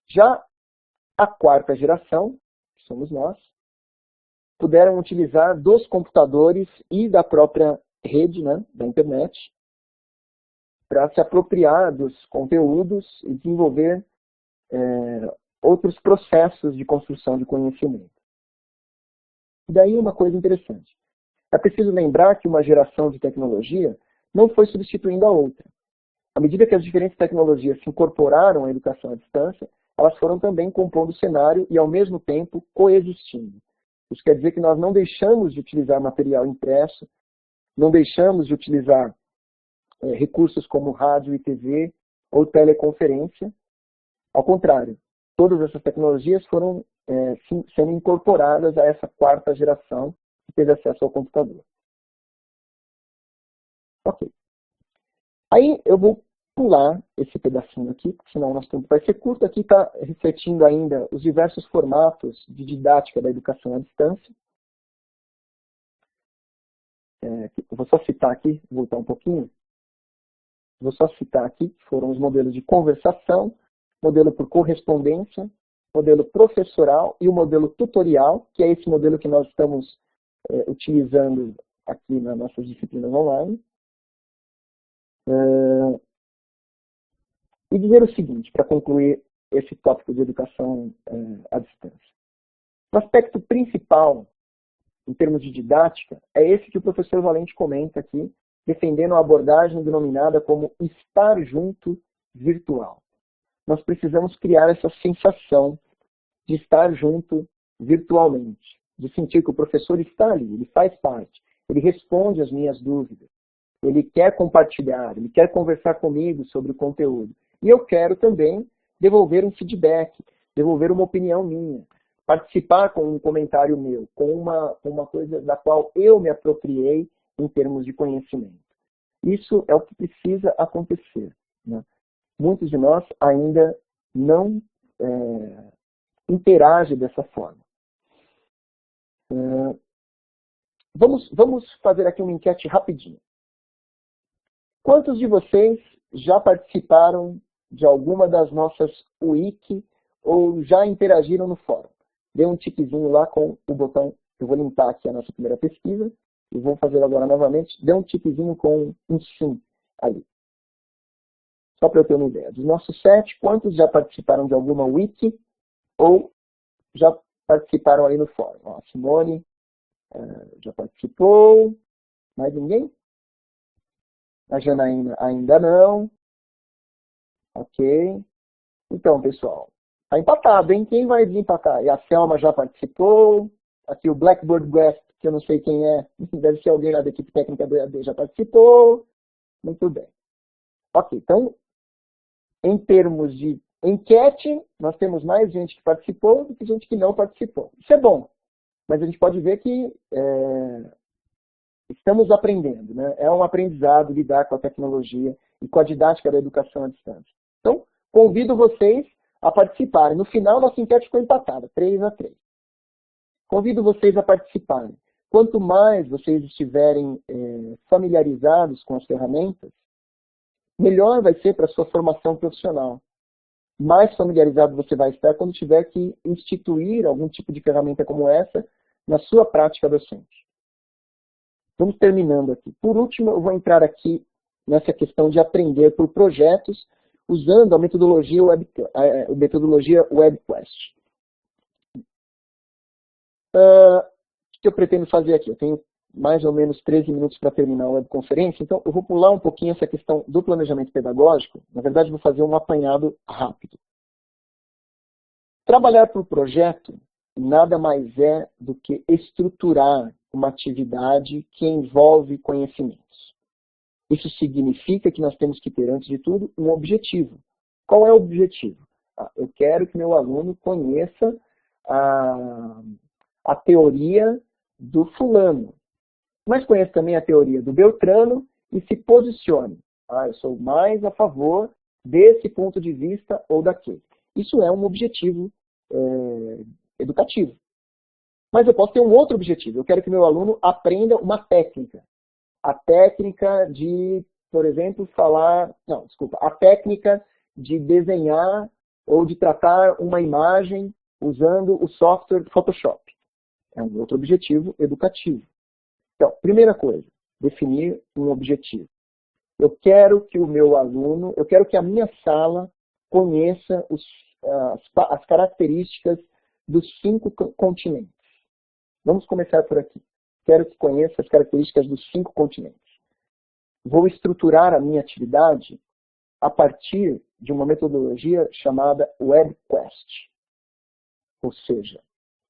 Já a quarta geração, que somos nós, puderam utilizar dos computadores e da própria rede, né, da internet, para se apropriar dos conteúdos e desenvolver outros processos de construção de conhecimento. E daí uma coisa interessante. É preciso lembrar que uma geração de tecnologia não foi substituindo a outra. À medida que as diferentes tecnologias se incorporaram à educação à distância, elas foram também compondo o cenário e, ao mesmo tempo, coexistindo. Isso quer dizer que nós não deixamos de utilizar material impresso, não deixamos de utilizar recursos como rádio e TV ou teleconferência. Ao contrário, todas essas tecnologias foram sendo incorporadas a essa quarta geração que teve acesso ao computador. Ok. Aí eu vou pular esse pedacinho aqui, porque senão o nosso tempo vai ser curto. Aqui está refletindo ainda os diversos formatos de didática da educação à distância. Eu vou só citar aqui, voltar um pouquinho. Vou só citar aqui, que foram os modelos de conversação, modelo por correspondência, modelo professoral e o modelo tutorial, que é esse modelo que nós estamos utilizando aqui nas nossas disciplinas online. E dizer o seguinte, para concluir esse tópico de educação à distância. O aspecto principal, em termos de didática, é esse que o professor Valente comenta aqui, defendendo a abordagem denominada como estar junto virtual. Nós precisamos criar essa sensação de estar junto virtualmente, de sentir que o professor está ali, ele faz parte, ele responde às minhas dúvidas, ele quer compartilhar, ele quer conversar comigo sobre o conteúdo. E eu quero também devolver um feedback, devolver uma opinião minha, participar com um comentário meu, com uma coisa da qual eu me apropriei em termos de conhecimento. Isso é o que precisa acontecer, né? Muitos de nós ainda não interagem dessa forma. Vamos fazer aqui uma enquete rapidinho. Quantos de vocês já participaram de alguma das nossas wiki ou já interagiram no fórum? Dê um tiquezinho lá com o botão. Eu vou limpar aqui a nossa primeira pesquisa e vou fazer agora novamente. Dê um tiquezinho com um sim ali. Só para eu ter uma ideia. Dos nossos 7, quantos já participaram de alguma wiki ou já participaram ali no fórum? Ó, a Simone já participou. Mais ninguém? A Janaína ainda não. Ok. Então, pessoal, tá empatado, hein? Quem vai desempatar? E a Selma já participou. Aqui o Blackboard West, que eu não sei quem é, deve ser alguém lá da equipe técnica do EAD, já participou. Muito bem. Ok, então, em termos de Enquete, nós temos mais gente que participou do que gente que não participou. Isso é bom, mas a gente pode ver que estamos aprendendo, né? É um aprendizado lidar com a tecnologia e com a didática da educação à distância. Então, convido vocês a participarem. No final, nossa enquete ficou empatada, 3-3. Convido vocês a participarem. Quanto mais vocês estiverem familiarizados com as ferramentas, melhor vai ser para a sua formação profissional. Mais familiarizado você vai estar quando tiver que instituir algum tipo de ferramenta como essa na sua prática docente. Vamos terminando aqui. Por último, eu vou entrar aqui nessa questão de aprender por projetos usando a metodologia WebQuest. O que eu pretendo fazer aqui? Eu tenho mais ou menos 13 minutos para terminar a webconferência, então eu vou pular um pouquinho essa questão do planejamento pedagógico. Na verdade, vou fazer um apanhado rápido. Trabalhar por projeto nada mais é do que estruturar uma atividade que envolve conhecimentos. Isso significa que nós temos que ter, antes de tudo, um objetivo. Qual é o objetivo? Eu quero que meu aluno conheça a teoria do fulano, mas conheça também a teoria do Beltrano e se posicione. Eu sou mais a favor desse ponto de vista ou daquele. Isso é um objetivo educativo. Mas eu posso ter um outro objetivo. Eu quero que meu aluno aprenda uma técnica. A técnica de, por exemplo, a técnica de desenhar ou de tratar uma imagem usando o software Photoshop. É um outro objetivo educativo. Então, primeira coisa, definir um objetivo. Eu quero que o meu aluno, eu quero que a minha sala conheça as características dos 5 continentes. Vamos começar por aqui. Quero que conheça as características dos 5 continentes. Vou estruturar a minha atividade a partir de uma metodologia chamada WebQuest. Ou seja,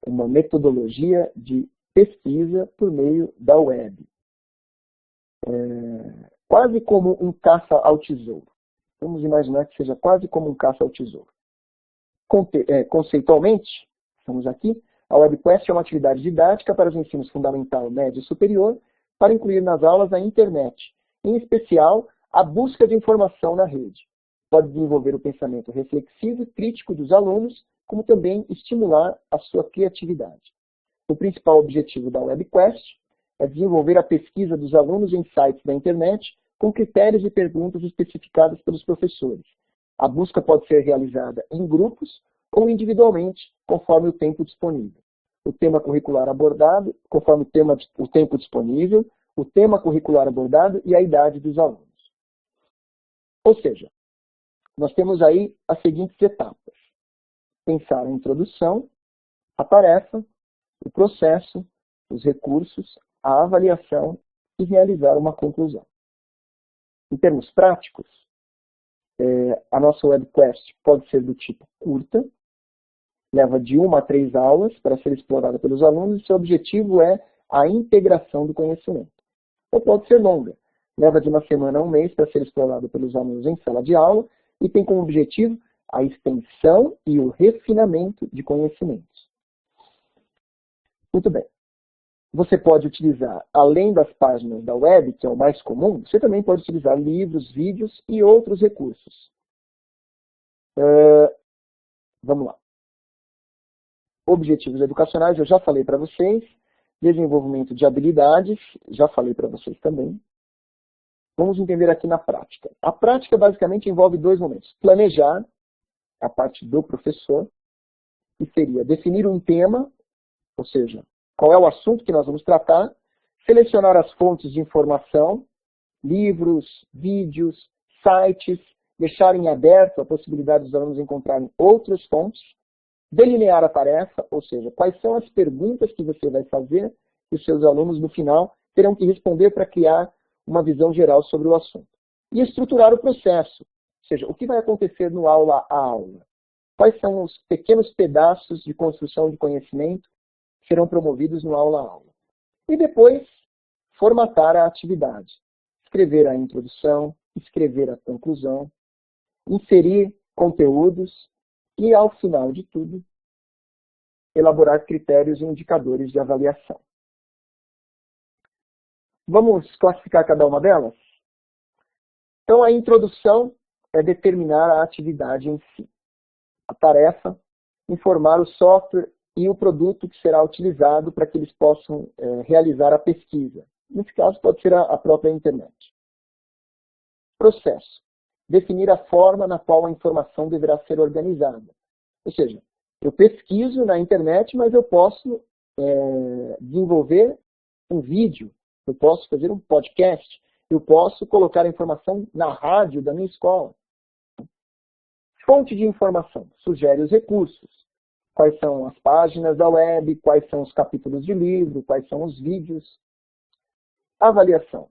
uma metodologia de pesquisa por meio da web. Quase como um caça ao tesouro. Vamos imaginar que seja quase como um caça ao tesouro. Conceitualmente, estamos aqui, a WebQuest é uma atividade didática para os ensinos fundamental, médio e superior, para incluir nas aulas a internet, em especial a busca de informação na rede. Pode desenvolver o pensamento reflexivo e crítico dos alunos, como também estimular a sua criatividade. O principal objetivo da WebQuest é desenvolver a pesquisa dos alunos em sites da internet com critérios e perguntas especificadas pelos professores. A busca pode ser realizada em grupos ou individualmente, conforme o tempo disponível. O tema curricular abordado, conforme o tempo disponível, o tema curricular abordado e a idade dos alunos. Ou seja, nós temos aí as seguintes etapas. Pensar a introdução, a tarefa, o processo, os recursos, a avaliação e realizar uma conclusão. Em termos práticos, a nossa WebQuest pode ser do tipo curta, leva de 1 a 3 aulas para ser explorada pelos alunos e seu objetivo é a integração do conhecimento. Ou pode ser longa, leva de 1 semana a 1 mês para ser explorada pelos alunos em sala de aula e tem como objetivo a extensão e o refinamento de conhecimentos. Muito bem. Você pode utilizar, além das páginas da web, que é o mais comum, você também pode utilizar livros, vídeos e outros recursos. Vamos lá. Objetivos educacionais, eu já falei para vocês. Desenvolvimento de habilidades, já falei para vocês também. Vamos entender aqui na prática. A prática basicamente envolve 2 momentos. Planejar, a parte do professor, que seria definir um tema, ou seja, qual é o assunto que nós vamos tratar, selecionar as fontes de informação, livros, vídeos, sites, deixar em aberto a possibilidade dos alunos encontrarem outras fontes, delinear a tarefa, ou seja, quais são as perguntas que você vai fazer e os seus alunos, no final, terão que responder para criar uma visão geral sobre o assunto. E estruturar o processo, ou seja, o que vai acontecer no aula a aula. Quais são os pequenos pedaços de construção de conhecimento que serão promovidos no aula a aula. E depois, formatar a atividade. Escrever a introdução, escrever a conclusão, inserir conteúdos e, ao final de tudo, elaborar critérios e indicadores de avaliação. Vamos classificar cada uma delas? Então, a introdução é determinar a atividade em si. A tarefa, informar o software e o produto que será utilizado para que eles possam realizar a pesquisa. Nesse caso, pode ser a própria internet. Processo. Definir a forma na qual a informação deverá ser organizada. Ou seja, eu pesquiso na internet, mas eu posso desenvolver um vídeo, eu posso fazer um podcast, eu posso colocar a informação na rádio da minha escola. Fonte de informação. Sugere os recursos. Quais são as páginas da web, quais são os capítulos de livro, quais são os vídeos. Avaliação.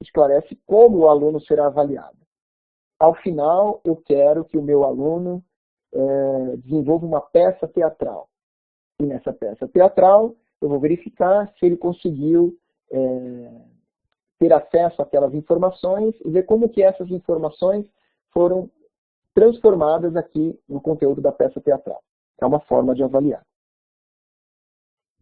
Esclarece como o aluno será avaliado. Ao final, eu quero que o meu aluno desenvolva uma peça teatral. E nessa peça teatral, eu vou verificar se ele conseguiu ter acesso àquelas informações e ver como que essas informações foram transformadas aqui no conteúdo da peça teatral. É uma forma de avaliar.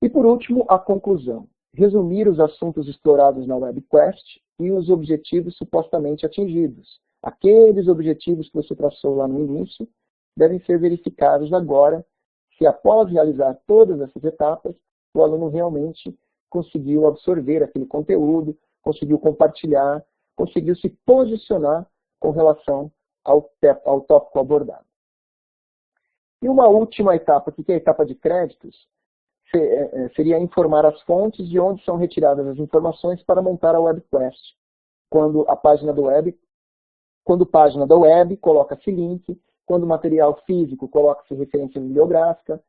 E por último, a conclusão. Resumir os assuntos explorados na WebQuest e os objetivos supostamente atingidos. Aqueles objetivos que você traçou lá no início devem ser verificados agora, se após realizar todas essas etapas, o aluno realmente conseguiu absorver aquele conteúdo, conseguiu compartilhar, conseguiu se posicionar com relação ao tópico abordado. E uma última etapa, que é a etapa de créditos, seria informar as fontes de onde são retiradas as informações para montar a WebQuest. Quando página da web, coloca-se link. Quando material físico, coloca-se referência bibliográfica.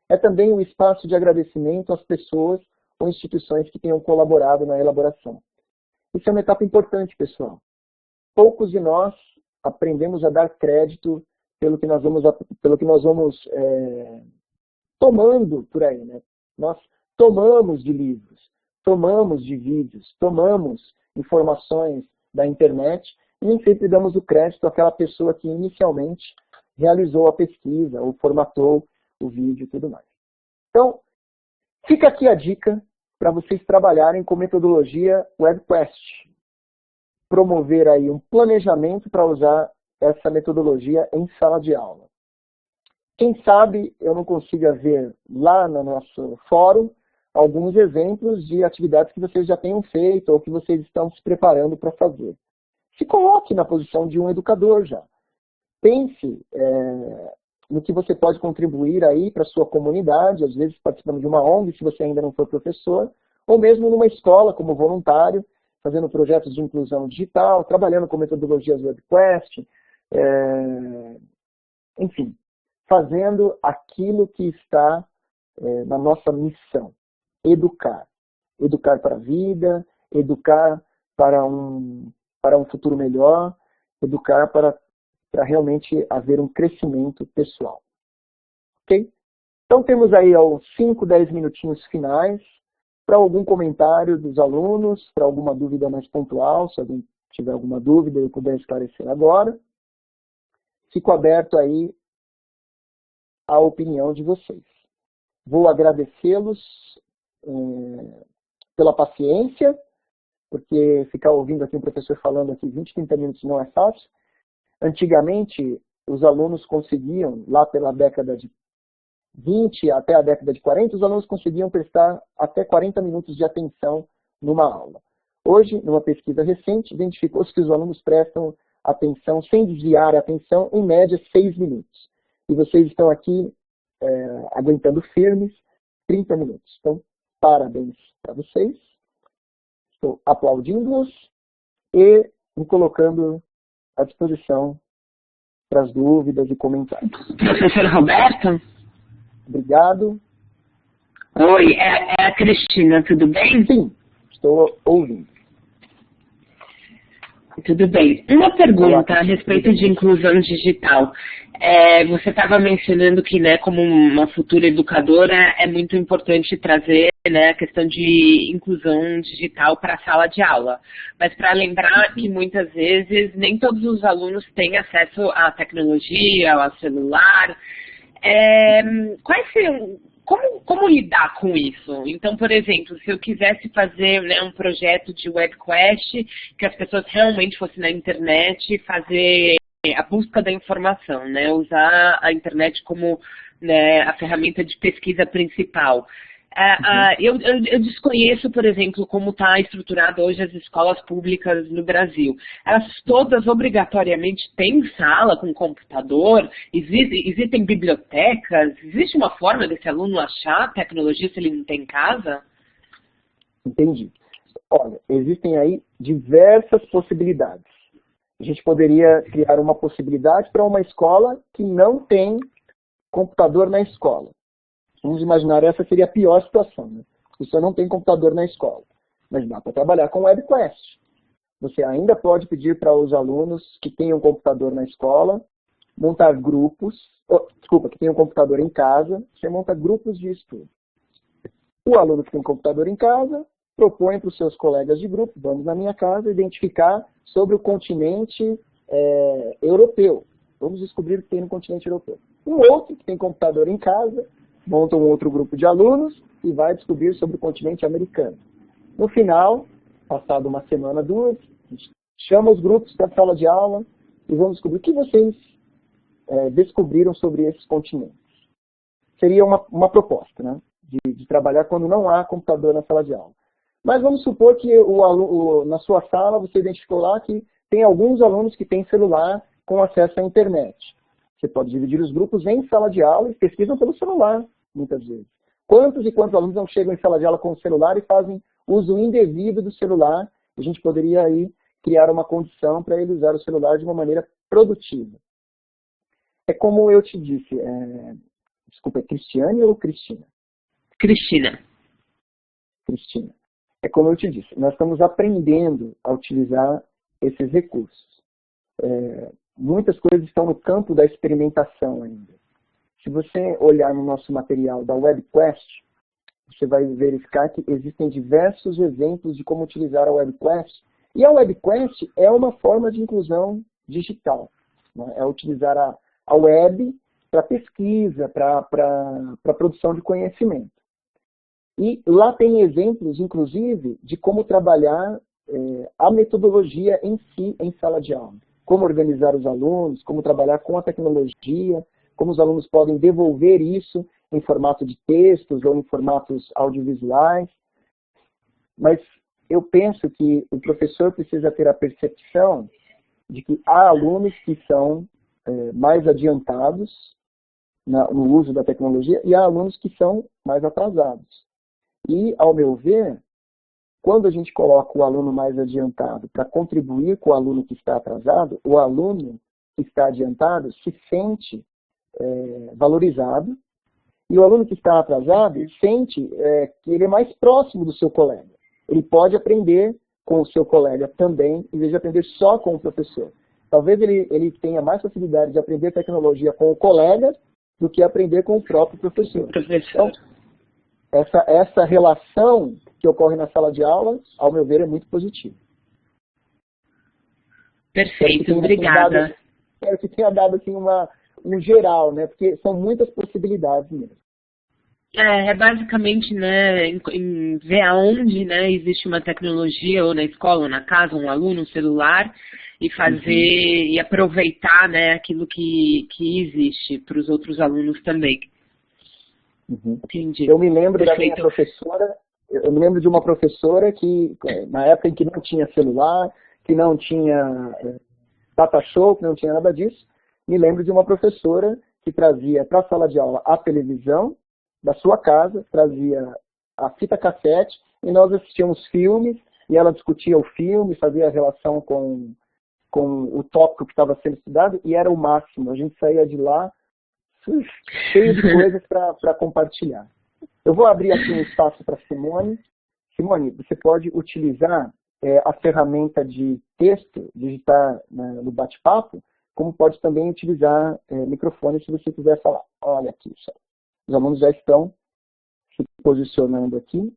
É também um espaço de agradecimento às pessoas ou instituições que tenham colaborado na elaboração. Isso é uma etapa importante, pessoal. Poucos de nós aprendemos a dar crédito pelo que nós vamos tomando por aí, né? Nós tomamos de livros, tomamos de vídeos, tomamos informações da internet e nem sempre damos o crédito àquela pessoa que inicialmente realizou a pesquisa ou formatou o vídeo e tudo mais. Então, fica aqui a dica para vocês trabalharem com metodologia WebQuest. Promover aí um planejamento para usar essa metodologia em sala de aula. Quem sabe eu não consiga ver lá no nosso fórum alguns exemplos de atividades que vocês já tenham feito ou que vocês estão se preparando para fazer. Se coloque na posição de um educador já. Pense no que você pode contribuir aí para a sua comunidade, às vezes participando de uma ONG, se você ainda não for professor, ou mesmo numa escola como voluntário, fazendo projetos de inclusão digital, trabalhando com metodologias WebQuest, enfim, fazendo aquilo que está na nossa missão, educar. Educar para a vida, educar para um futuro melhor, educar para realmente haver um crescimento pessoal. Ok? Então temos aí uns 5, 10 minutinhos finais para algum comentário dos alunos, para alguma dúvida mais pontual, se alguém tiver alguma dúvida eu puder esclarecer agora. Fico aberto aí à opinião de vocês. Vou agradecê-los pela paciência, porque ficar ouvindo aqui um professor falando aqui 20, 30 minutos não é fácil. Antigamente, os alunos conseguiam, lá pela década de 20 até a década de 40, os alunos conseguiam prestar até 40 minutos de atenção numa aula. Hoje, numa pesquisa recente, identificou-se que os alunos prestam atenção, sem desviar a atenção, em média 6 minutos. E vocês estão aqui aguentando firmes 30 minutos. Então, parabéns para vocês. Estou aplaudindo-os e me colocando à disposição para as dúvidas e comentários. Professor Roberto? Obrigado. Oi, é a Cristina, tudo bem? Sim, estou ouvindo. Tudo bem. Uma pergunta a respeito de inclusão digital. Você estava mencionando que, né, como uma futura educadora, é muito importante trazer, né, a questão de inclusão digital para a sala de aula. Mas para lembrar que muitas vezes nem todos os alunos têm acesso à tecnologia, ao celular. Quais seriam, como lidar com isso? Então, por exemplo, se eu quisesse fazer, né, um projeto de webquest, que as pessoas realmente fossem na internet fazer a busca da informação, né, usar a internet como, né, a ferramenta de pesquisa principal. Eu desconheço, por exemplo, como está estruturado hoje as escolas públicas no Brasil. Elas todas obrigatoriamente têm sala com computador? Existem bibliotecas? Existe uma forma desse aluno achar tecnologia se ele não tem em casa? Entendi. Olha, existem aí diversas possibilidades. A gente poderia criar uma possibilidade para uma escola que não tem computador na escola. Vamos imaginar, essa seria a pior situação, né? Você não tem computador na escola, mas dá para trabalhar com webquest. Você ainda pode pedir para os alunos que tenham computador na escola, montar grupos, que tenham computador em casa, você monta grupos de estudo. O aluno que tem computador em casa propõe para os seus colegas de grupo, vamos na minha casa identificar sobre o continente europeu. Vamos descobrir o que tem no continente europeu. Um outro que tem computador em casa monta um outro grupo de alunos e vai descobrir sobre o continente americano. No final, passado uma semana, duas, a gente chama os grupos para a sala de aula e vamos descobrir o que vocês descobriram sobre esses continentes. Seria uma proposta, né, de trabalhar quando não há computador na sala de aula. Mas vamos supor que na sua sala você identificou lá que tem alguns alunos que têm celular com acesso à internet. Você pode dividir os grupos em sala de aula e pesquisam pelo celular, muitas vezes. Quantos e quantos alunos não chegam em sala de aula com o celular e fazem uso indevido do celular? A gente poderia aí criar uma condição para ele usar o celular de uma maneira produtiva. É como eu te disse, desculpa, é Cristiane ou Cristina? Cristina. Cristina. É como eu te disse, nós estamos aprendendo a utilizar esses recursos. Muitas coisas estão no campo da experimentação ainda. Se você olhar no nosso material da webquest, você vai verificar que existem diversos exemplos de como utilizar a webquest. E a webquest é uma forma de inclusão digital, né? É utilizar a web para pesquisa, para produção de conhecimento. E lá tem exemplos, inclusive, de como trabalhar a metodologia em si em sala de aula. Como organizar os alunos, como trabalhar com a tecnologia, como os alunos podem devolver isso em formato de textos ou em formatos audiovisuais. Mas eu penso que o professor precisa ter a percepção de que há alunos que são mais adiantados no uso da tecnologia e há alunos que são mais atrasados. E, ao meu ver, quando a gente coloca o aluno mais adiantado para contribuir com o aluno que está atrasado, o aluno que está adiantado se sente valorizado e o aluno que está atrasado sente que ele é mais próximo do seu colega. Ele pode aprender com o seu colega também, em vez de aprender só com o professor. Talvez ele tenha mais facilidade de aprender tecnologia com o colega do que aprender com o próprio professor. Então, essa relação que ocorre na sala de aula, ao meu ver, é muito positiva. Perfeito, obrigada. Espero que tenha dado assim, um geral, né? Porque são muitas possibilidades mesmo. Basicamente, né, em ver aonde, né, existe uma tecnologia, ou na escola, ou na casa, um aluno, um celular, e fazer, e aproveitar, né, aquilo que existe para os outros alunos também. Entendi. Eu me lembro da minha professora, eu me lembro de uma professora que, na época em que não tinha celular, que não tinha data show, que não tinha nada disso, me lembro de uma professora que trazia para a sala de aula a televisão da sua casa, trazia a fita cassete, e nós assistíamos filmes, e ela discutia o filme, fazia a relação com o tópico que estava sendo estudado, e era o máximo. A gente saía de lá cheio de coisas para compartilhar. Eu vou abrir aqui um espaço para Simone. Simone, você pode utilizar a ferramenta de texto, digitar no bate-papo, como pode também utilizar microfone se você quiser falar. Olha aqui, os alunos já estão se posicionando aqui.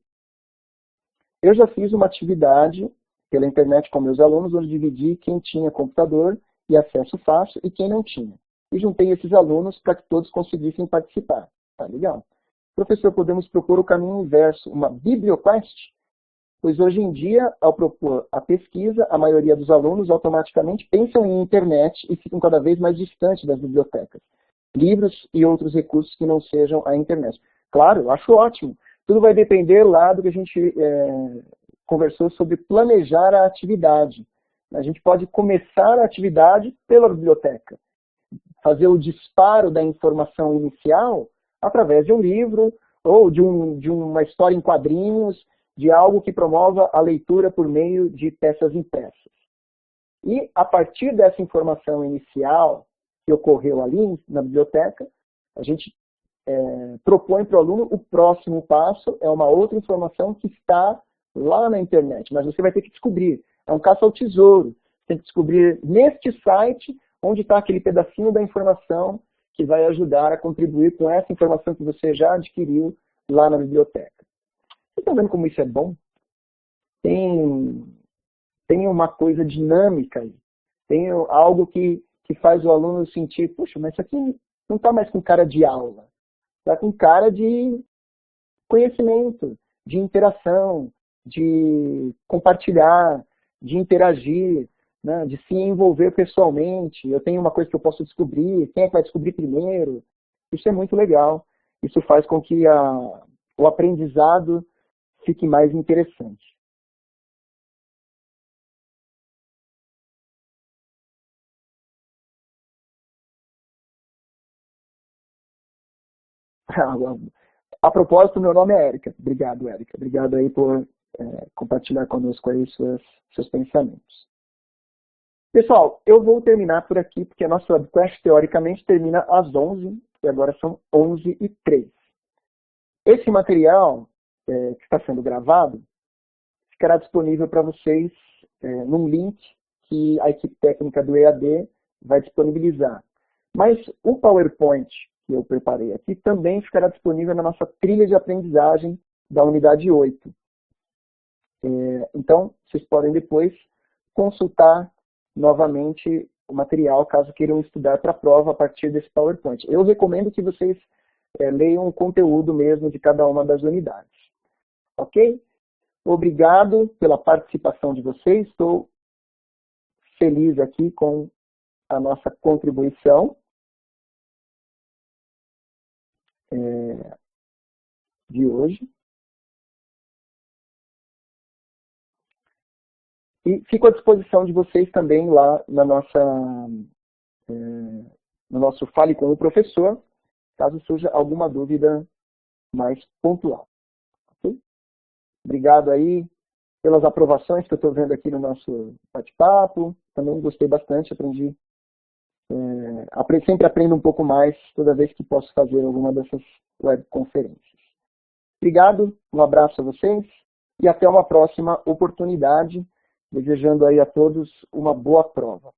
Eu já fiz uma atividade pela internet com meus alunos, onde dividi quem tinha computador e acesso fácil e quem não tinha. E juntei esses alunos para que todos conseguissem participar. Tá legal? Professor, podemos propor o caminho inverso, uma biblioquest? Pois hoje em dia, ao propor a pesquisa, a maioria dos alunos automaticamente pensam em internet e ficam cada vez mais distantes das bibliotecas. Livros e outros recursos que não sejam a internet. Claro, eu acho ótimo. Tudo vai depender lá do que a gente conversou sobre planejar a atividade. A gente pode começar a atividade pela biblioteca. Fazer o disparo da informação inicial através de um livro ou de uma história em quadrinhos, de algo que promova a leitura por meio de peças impressas. E, a partir dessa informação inicial que ocorreu ali na biblioteca, a gente propõe para o aluno o próximo passo, é uma outra informação que está lá na internet, mas você vai ter que descobrir. É um caça ao tesouro. Você tem que descobrir neste site onde está aquele pedacinho da informação que vai ajudar a contribuir com essa informação que você já adquiriu lá na biblioteca. Vocês estão vendo como isso é bom? Tem uma coisa dinâmica aí. Tem algo que faz o aluno sentir, puxa, mas isso aqui não está mais com cara de aula. Está com cara de conhecimento, de interação, de compartilhar, de interagir, né, de se envolver pessoalmente. Eu tenho uma coisa que eu posso descobrir, quem é que vai descobrir primeiro? Isso é muito legal. Isso faz com que o aprendizado fique mais interessante. A propósito, meu nome é Érica. Obrigado, Érica. Obrigado aí por compartilhar conosco aí seus pensamentos. Pessoal, eu vou terminar por aqui, porque a nossa webcast, teoricamente, termina às 11, e agora são 11h03. Esse material que está sendo gravado ficará disponível para vocês num link que a equipe técnica do EAD vai disponibilizar. Mas o PowerPoint que eu preparei aqui também ficará disponível na nossa trilha de aprendizagem da unidade 8. Então, vocês podem depois consultar novamente o material, caso queiram estudar para a prova a partir desse PowerPoint. Eu recomendo que vocês leiam o conteúdo mesmo de cada uma das unidades. Ok? Obrigado pela participação de vocês. Estou feliz aqui com a nossa contribuição de hoje. E fico à disposição de vocês também lá no nosso Fale com o Professor, caso surja alguma dúvida mais pontual. Okay? Obrigado aí pelas aprovações que eu estou vendo aqui no nosso bate-papo. Também gostei bastante, aprendi. Sempre aprendo um pouco mais toda vez que posso fazer alguma dessas webconferências. Obrigado, um abraço a vocês e até uma próxima oportunidade. Desejando aí a todos uma boa prova.